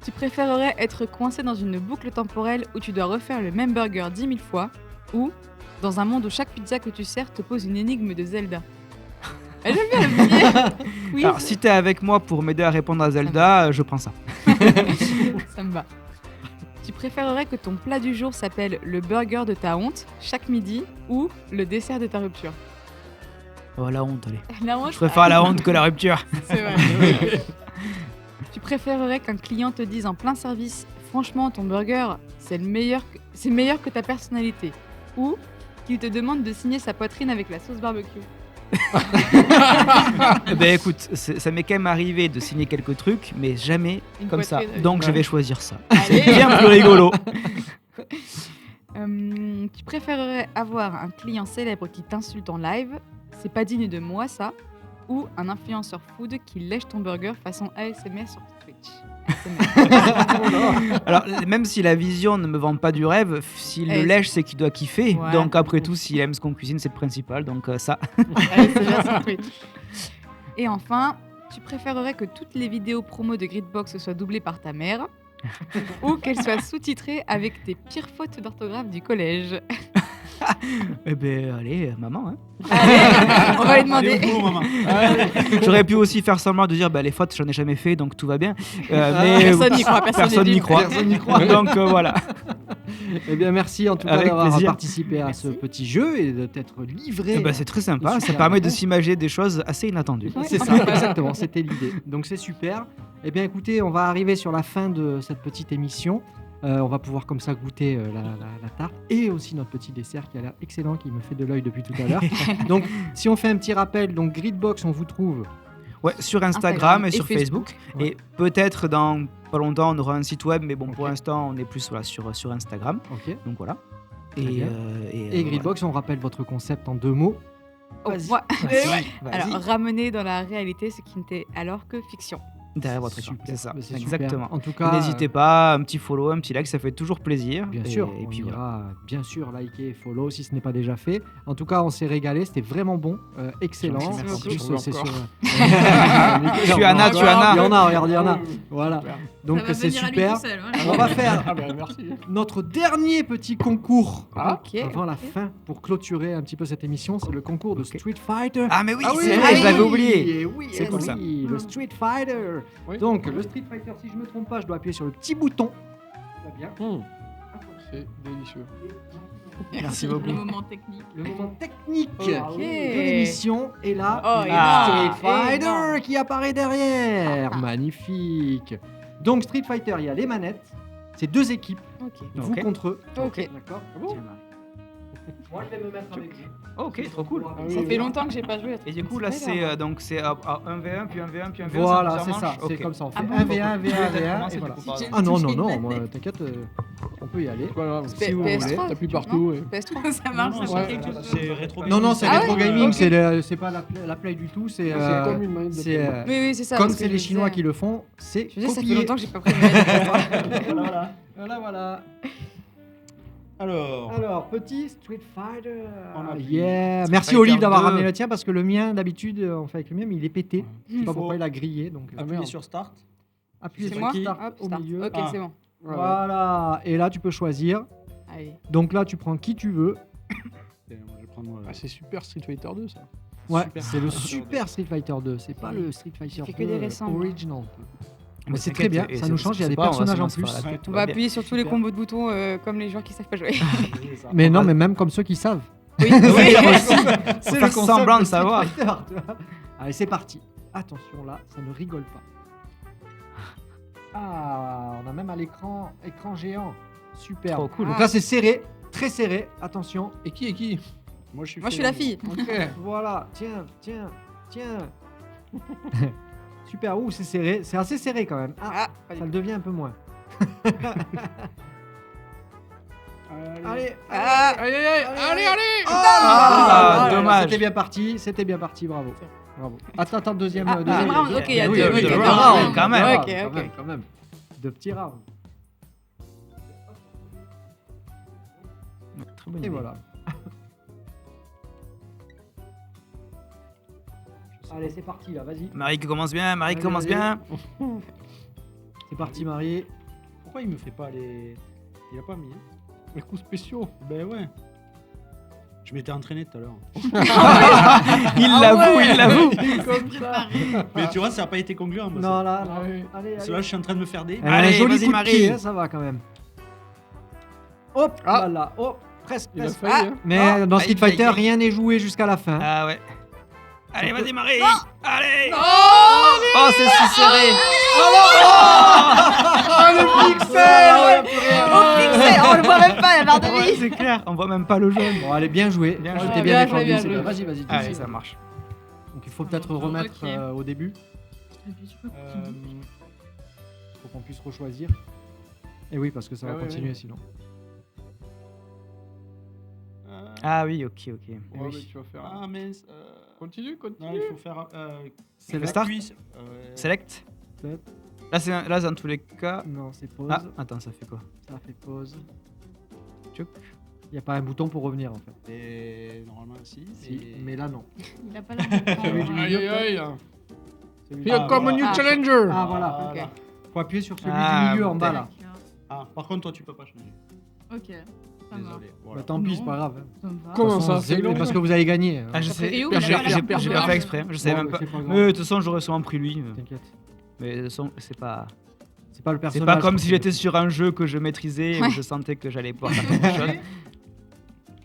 Tu préférerais être coincé dans une boucle temporelle où tu dois refaire le même burger 10 000 fois ou dans un monde où chaque pizza que tu sers te pose une énigme de Zelda. J'aime bien le billet. Oui, Alors, si t'es avec moi pour m'aider à répondre à Zelda, je prends ça. ça me va. Tu préférerais que ton plat du jour s'appelle le burger de ta honte chaque midi ou le dessert de ta rupture. Oh, la honte, allez. La honte, Je préfère la honte que la rupture. c'est vrai. Tu préférerais qu'un client te dise en plein service « Franchement, ton burger, c'est meilleur que ta personnalité » ou qu'il te demande de signer sa poitrine avec la sauce barbecue. Eh ben écoute, ça m'est quand même arrivé de signer quelques trucs, mais jamais Une comme ça. poitrine avec- Donc je vais Ouais. choisir ça. Allez. C'est bien plus rigolo. Tu préférerais avoir un client célèbre qui t'insulte en live, c'est pas digne de moi ça, ou un influenceur food qui lèche ton burger façon ASMR sur Twitch. ASMR. Alors, même si la vision ne me vend pas du rêve, s'il Eh, le lèche, c'est qu'il doit kiffer. Ouais. Donc, après tout, s'il aime ce qu'on cuisine, c'est le principal. Donc, ça. ASMR sur Twitch. Et enfin, tu préférerais que toutes les vidéos promo de Gridbox soient doublées par ta mère ou qu'elles soient sous-titrées avec tes pires fautes d'orthographe du collège. Eh ben, allez, maman. Hein. Allez, on va lui Allez demander. au boulot, maman. J'aurais pu aussi faire semblant de dire bah, les fautes, j'en ai jamais fait, donc tout va bien. Ah, Mais personne n'y croit, personne n'y n'y croit. Personne n'y croit. Donc, voilà. Eh bien, merci en tout cas Avec d'avoir plaisir. participé à ce petit jeu et de t'être livré. Eh ben, c'est très sympa. Ça super permet de réponse. s'imaginer des choses assez inattendues. Ouais. C'est ça, exactement, c'était l'idée. Donc c'est super. Eh bien écoutez, on va arriver sur la fin de cette petite émission. On va pouvoir comme ça goûter la tarte et aussi notre petit dessert qui a l'air excellent, qui me fait de l'œil depuis tout à l'heure. Donc si on fait un petit rappel, donc Gridbox, on vous trouve. Ouais, sur Instagram et et sur Facebook. Ouais. Et peut-être dans pas longtemps, on aura un site web, mais bon, pour Ok. l'instant, on est plus voilà, sur Instagram. Ok. Donc voilà. Très bien. Et Gridbox, on rappelle votre concept en 2 mots. Oh, Vas-y. moi- Vas-y. Alors, ramener dans la réalité ce qui n'était alors que fiction. Derrière votre écran, Super. c'est ça. Bah, c'est Exactement. super. En tout cas, N'hésitez pas, un petit follow, un petit like, ça fait toujours plaisir. Bien Et- sûr, Et on puis voilà. ira bien sûr liker, follow si ce n'est pas déjà fait. En tout cas, on s'est régalé, c'était vraiment bon, excellent. Merci, En merci plus, beaucoup. c'est Encore. sur. Tu en as, tu en as. Il y en a, regarde, il y en a. Oh, Voilà. super. Donc Ça va c'est venir à lui super. tout seul, hein. On va faire Ah ben merci. notre dernier petit concours Ah, Ok. avant la fin pour clôturer un petit peu cette émission. C'est le concours de Ok. Street Fighter. Ah, mais oui, Ah c'est vrai, je l'avais oublié. Oui, C'est cool, ça. le Street Fighter. Oui. Donc le Street Fighter, si je me trompe pas, je dois appuyer sur le petit bouton. Ça va bien. C'est délicieux. Merci Le beaucoup. moment technique. Le moment technique Ok. de l'émission est là. Oh, le énorme, Street Fighter énorme. qui apparaît derrière. Magnifique. Donc Street Fighter, il y a les manettes. C'est 2 équipes, Ok. vous Ok. contre eux. Ok. D'accord. bon Moi, je vais me mettre avec vous. Ok, trop cool. Ah Ça oui, fait longtemps que j'ai pas joué à Et du coup, là, c'est donc c'est à 1v1, puis 1v1, puis 1v1. Voilà, ça c'est ça. marche C'est Ok. comme ça. On fait Ah bon 1v1, 1v1, 1v1. Comment Et c'est voilà. du coup, pardon. Ah non, non, non, moi, t'inquiète, on peut peut y aller. Voilà, Si vous voulez. PS3. t'appuies partout. Et... PS3. Ça marche, Non, ça ouais. fait quelque chose. C'est rétro. Non, non, c'est Ah rétro ouais gaming, Ok. c'est pas la play du tout. C'est C'est comme une manette de c'est, Play. Oui, oui, c'est ça. comme parce que c'est je les me Chinois disais- qui le font, c'est Je veux dire, ça fait copié. longtemps que j'ai pas pris de manette. Voilà, voilà. Voilà. Alors, Alors, petit Street Fighter. On appuie. Yeah. Street Merci Fighter Olive d'avoir 2. ramené le tien parce que le mien, d'habitude, on fait avec le mien, mais il est pété. Je sais pas faut- pourquoi il a grillé. Donc, Ah, appuyez merde. sur Start. appuyez C'est sur moi Start Hop, au start. milieu. Ok, Ah. c'est bon. Voilà. Et là, tu peux choisir. Allez. Donc là, tu prends qui tu veux. Et moi, je vais prendre, Ah, c'est super Street Fighter 2 ça. Ouais, Super c'est le Street Fighter Super Street Fighter 2. C'est pas le Street Fighter fais 2 que des récents, moi. original. Mais Mais c'est très bien, ça nous change, il y a des personnages en plus. On va appuyer sur tous les Super. combos de boutons comme les joueurs qui savent pas jouer. Mais non, mais même comme ceux qui savent. Oui, Oui, C'est faire le concept semblant de Street savoir. Fighter, tu vois. Allez, c'est parti. Attention là, ça ne rigole pas. Ah, on a même à l'écran géant. Super. Trop cool. Donc Ah. là, c'est serré, très serré. Attention. Et qui Moi, je suis Moi, je suis la fille. Ok. Voilà. Tiens. Super. Ouh, c'est serré. C'est assez serré quand même. Ah, Ah, pas du ça le tout. devient un peu moins. Allez. Ah, Aïe aïe aïe. Allez allez. Ah, dommage. C'était bien parti, bravo. Bravo. Attends, deuxième. Ah, deuxième round, ok, il y a oui, deux- oui, ok, deux ok. rounds, Quand même. Ok, ok. quand même. De petits rounds. Très bonne Et idée. voilà. Allez, c'est parti là, vas-y. Marie qui commence bien, Marie qui Allez, commence allez. bien. C'est parti, Marie. Pourquoi il me fait pas les. Il a pas mis. Hein. Les coups spéciaux. Ben ouais. Je m'étais entraîné tout à l'heure. Il l'avoue, il l'avoue. Comme ça. Mais tu vois, ça n'a pas été concluant. moi, Non, là, Ah non. oui. Allez, Parce que là, je suis en train de me faire des. Elle a un Allez, joli vas-y, coup de Marie. pied, hein, ça va quand même. Hop, Ah. là, là. Oh, presque, Il a presque. failli. Hein. Mais Ah. dans Street Aïe, aïe, Fighter, aïe. rien n'est joué jusqu'à la fin. Ah ouais. Allez, vas-y, Marie. Allez. Oh, Oh, c'est si serré. Oh, le pixel Oh, pixel. Oh, on le voit même pas, la barre de Ouais, vie. c'est clair. On voit même pas le jaune. Bon, allez, bien joué. Bien Oh, joué. j'étais Bien bien joué, défendu. bien c'est joué. bien. Vas-y, vas-y. tu Allez, sais. ça marche. Donc il faut peut-être remettre Ok. au début. J'appuie sur quoi pour Euh, qu'il bouge faut qu'on puisse rechoisir. Et oui, parce que ça va Ah ouais, continuer ouais. sinon. Ah oui, ok, ok. Ouais, oui. mais tu vas faire. Ah, mais. Continue, Non, continue. il faut faire. C'est le start appuie, Select. Select. Là, dans tous les cas. Non, c'est pause. Ah, attends, ça fait quoi? Ça fait pause. Tchouc. Il n'y a pas un bouton pour revenir en fait. Et normalement, si. Si, mais là non. Il a pas l'air Celui du de Aïe aïe aïe. Celui Here du- come a new Ah. challenger. Ah voilà. Ok. Faut appuyer sur celui Ah, du milieu en bas là. D'accord. Ah, par contre, toi, tu peux pas changer. Ok, ça va. Désolé. Voilà. Bah, tant pis, Non. c'est pas grave. Ça me va. De toute Comment façon, ça, c'est long Parce que vous avez gagné. hein. Ah, je Ça fait sais. Ryu, J'ai il a pas l'air j'ai pour pas jouer. fait exprès. Je savais Bon, même bah, pas. c'est pas grave. Mais de toute façon, j'aurais sûrement pris lui. T'inquiète. Mais de toute façon, c'est pas. C'est pas le C'est personnage. pas comme qui si fait. j'étais sur un jeu que je maîtrisais et où je sentais que j'allais pouvoir faire quelque chose.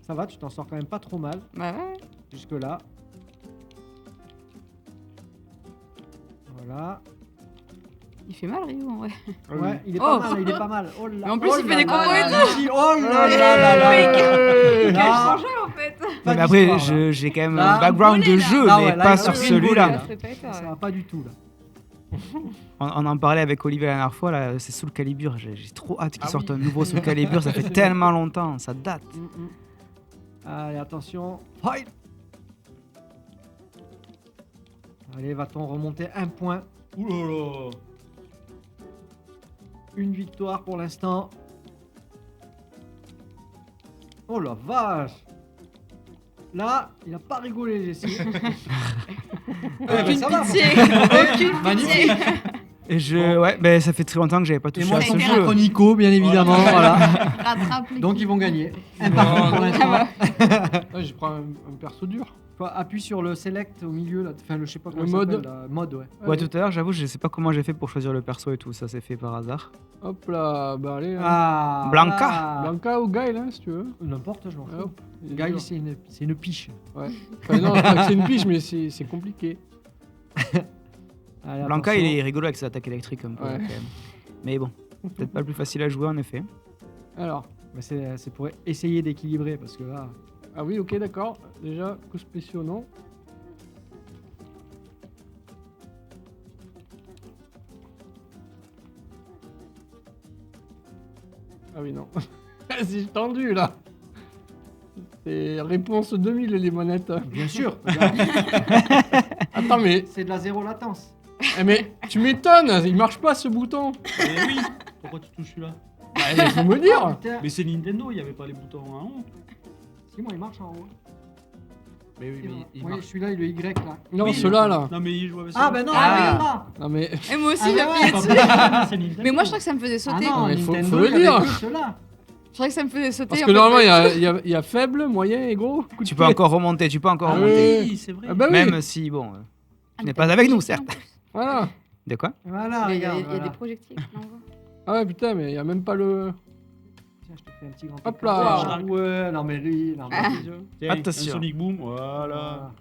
Ça va, tu t'en sors quand même pas trop mal Bah ouais. jusque là. Voilà. Il fait mal, Ryu, en vrai. Ouais, il est Oh. pas mal, il est pas mal. Oh là. Mais en plus, oh il fait là des là combos et là tout. là. Oh là là là là. Là, en fait. pas Mais après, d'histoire, là. j'ai quand même Là, un background de volé, là. jeu, Ah mais ouais, là, pas il a sur pris une volée, celui-là. là. Ça va pas du tout là. On en parlait avec Olivier la dernière fois, là, c'est Soul Calibur. J'ai trop hâte qu'il Ah sorte oui. un nouveau Soul Calibur, ça fait tellement longtemps, ça date. Allez, attention. Fight. Allez, va-t-on remonter un point? Ouh là là. Une victoire pour l'instant. Oh la vache! Là, il a pas rigolé, Jessie. Aucune ça va. pitié. Aucune Magnifique. Et ouais, ben ça fait très longtemps que j'avais pas Et touché moi, à je ce suis jeu. contre Nico, bien évidemment. Voilà. Rattrape les Donc, coups. ils vont gagner. Un partout pour l'instant. Ah, je prends un perso dur. Appuie sur le select au milieu, là. Enfin, je sais pas comment Le ça mode. s'appelle, là. Mode, ouais. Ouais, tout à l'heure, j'avoue, je sais pas comment j'ai fait pour choisir le perso et tout, ça s'est fait par hasard. Hop là, bah allez. hein. Ah, Blanca. voilà. Blanca ou Guile, hein, si tu veux. N'importe, je m'en fous. Hop. il est Guile, dur. c'est une piche. Ouais. Enfin, non, c'est pas que c'est une piche, mais c'est compliqué. Allez, Blanca, attention. il est rigolo avec ses attaques électriques un peu, Ouais. quand même. Mais bon, peut-être pas le plus facile à jouer en effet. Alors, Mais c'est pour essayer d'équilibrer, parce que là... ah oui, ok, d'accord. Déjà, coups spéciaux, non. Ah oui, non. C'est tendu là. C'est réponse 2000 les manettes. Bien sûr. Attends, mais, C'est de la zéro latence. mais tu m'étonnes, il marche pas ce bouton. Eh oui. Pourquoi tu touches celui-là? Il faut me dire. Ah, putain. Mais c'est Nintendo, il n'y avait pas les boutons en haut. Si, moi, il marche en haut. Mais oui, mais il Oui, marche. celui-là, il est Y là. Non, Oui, ceux-là là. Non, mais il joue avec Ah, ça. ben non, Ah, il y en a. Non mais. Et moi aussi, Ah, j'ai ouais, appuyé ouais, dessus. C'est Nintendo. Mais moi, je crois que ça me faisait Ah sauter. non, mais faut Nintendo, le il y avait dire. que ceux-là. Je crois que ça me faisait sauter. Parce en que fait, normalement, pas il y a faible, moyen et gros. Coup de Tu peux pied. encore remonter, tu peux encore Ah remonter. oui. Oui, c'est vrai. Ah bah oui. Même si, bon, tu n'es pas avec nous, certes. Voilà. De quoi? Voilà, Mais il y a regarde. des voilà. projectiles. qui l'envoient. Ah ouais, putain, mais il y a même pas le. Tiens, je te fais un petit grand Hop écart. là. Ah, ouais, non mais lui, non mais Ah. Tiens, Attention. un Sonic Boom, voilà.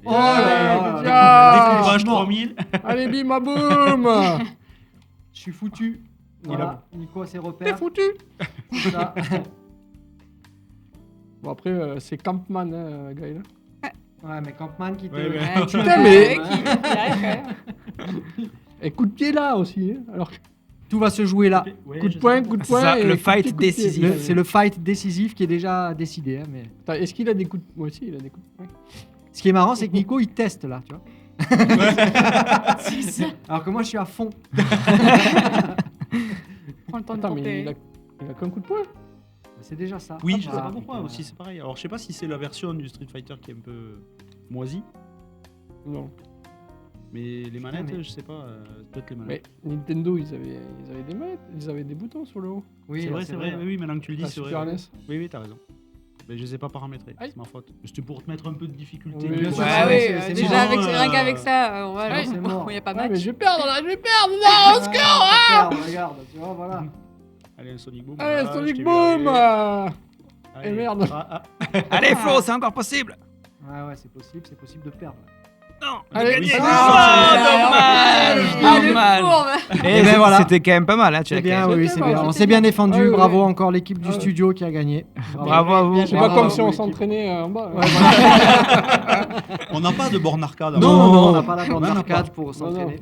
Oh là là, Ah. Découpage je suis mort. 3000. Allez, bim, à boum. Je suis foutu. Voilà, Nico a ses T'es repères. foutu. Ça. Bon, après, c'est Campman, hein, Gaël. Ouais, mais Campman qui te. Ouais, ouais. Ouais, Putain, mais- ouais, qui arrive quand même. Et coup de pied là aussi. Hein. Alors, Tout va se jouer là. Ouais, coup je de sais poing, pas. coup de C'est poing. ça, et le coup de fight pied, coup de pied. décisif. C'est le fight décisif qui est déjà décidé. Hein, mais... Attends, est-ce qu'il a des coups de. Moi aussi, il a des coups de poing. Ce qui est marrant, c'est que Nico il teste là, tu vois. C'est ça. Alors que moi je suis à fond. Prends le temps de Attends, mais compter. il a qu'un coup de poing. C'est déjà ça. Oui, Hop je sais là. pas pourquoi aussi, c'est pareil. Alors, je sais pas si c'est la version du Street Fighter qui est un peu moisie, Non. mais les manettes, mais- je sais pas, c'est peut-être les Mais manettes. Nintendo, ils avaient des manettes, ils avaient des boutons sur le haut. Oui, c'est vrai, oui, maintenant que tu le dis, La c'est vrai. Super NES. Oui, oui, t'as raison. Mais je les ai pas paramétrés, Aïe. c'est ma faute. C'était pour te mettre un peu de difficulté. Oui, bien sûr. Ah Ouais, oui, c'est déjà mort. avec, rien qu'avec ça, on va, Ouais, c'est mort. il n'y a pas Ouais, mais match. je vais perdre là, je vais perdre. Non, au secours. Regarde, tu vois, voilà. Allez, un Sonic Boom. Allez, voilà, je Sonic t'ai vu Boom. arriver. Allez. Eh, merde. Ah, Allez, Flo, c'est encore possible. Ouais, c'est possible de perdre. Non, Allez, de gagner. oui. Ah, Ah, le dommage. fourbe. Et ben voilà. C'était quand même pas mal, hein, tu C'est l'as bien, quand même. oui, C'était c'est bien, bien. On c'était s'est bien bien. défendu. Ah oui, Bravo oui. encore l'équipe du Ah oui. studio qui a gagné. Bravo à vous. Je sais pas Bravo comme si à on l'équipe. s'entraînait en bas. On n'a pas de borne arcade. Non, avant. non, on n'a pas la borne On en a d'arcade pas. pour s'entraîner.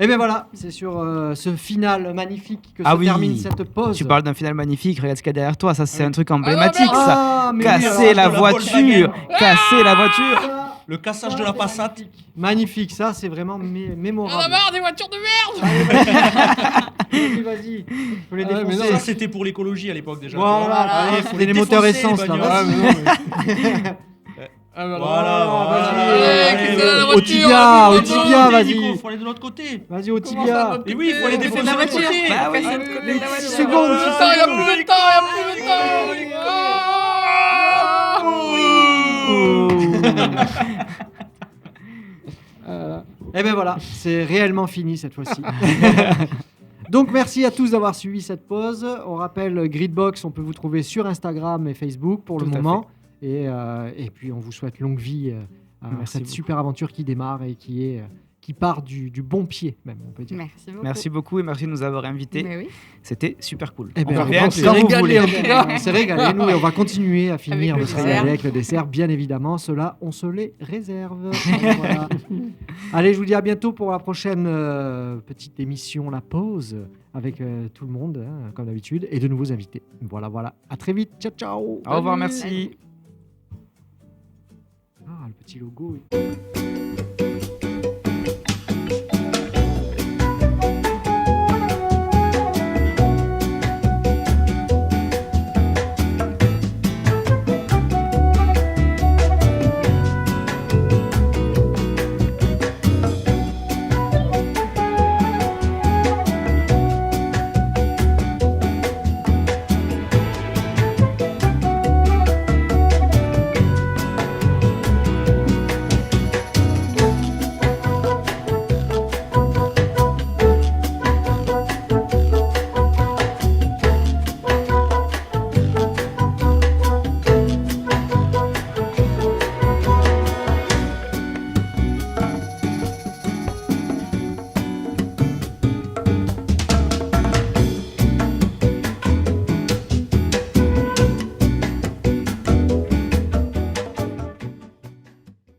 Et bien voilà, c'est sur ce final magnifique que Ah se oui. termine cette pause. Tu parles d'un final magnifique, regarde ce qu'il y a derrière toi, ça c'est un truc emblématique merde. ça. Ah, mais oui, Casser alors, la la voiture, casser la voiture. ça, Le cassage ça, de la c'est Passat. magnifique. Magnifique, ça c'est vraiment mémorable. On a marre des voitures de merde. Vas-y, faut les Ah ouais, mais défoncer. Ça, c'était pour l'écologie à l'époque déjà. Voilà, Allez, faut faut des les moteurs défoncer, essence les là. bagnoles. Ah, vas-y. mais non, mais- Ah, bah, Voilà, vas-y. Allez, qui c'est la Au voiture, tibia, la au voiture. tibia, vas-y. Nico, faut aller de l'autre côté. Vas-y au Comment ça, tibia. notre Et oui, il faut aller côté défoncer la de l'autre voiture. côté. Bah oui. Casser le côté de la voiture. secondes, Il y a plus de temps, il y a plus de temps. Et ben voilà, c'est réellement fini cette fois-ci. Donc merci à tous d'avoir suivi cette pause. On rappelle Gridbox, on peut vous trouver sur Instagram et Facebook pour le Tout à moment. Et puis on vous souhaite longue vie à Merci cette beaucoup. super aventure qui démarre et qui part du bon pied même, on peut dire. Merci beaucoup. Merci beaucoup et merci de nous avoir invités. Mais oui. C'était super cool. Eh ben, On on revient s'est quand vous régalé, voulez. en tout cas. On s'est régalé, nous, et on va continuer à finir Avec de le se régaler dessert. avec le dessert, bien évidemment. Cela, on se les réserve. Voilà. Allez, je vous dis à bientôt pour la prochaine petite émission, la pause, avec tout le monde, hein, comme d'habitude, et de nouveaux invités. Voilà, voilà. À très vite. Ciao, ciao. Au revoir, Salut. merci. Ah, le petit logo.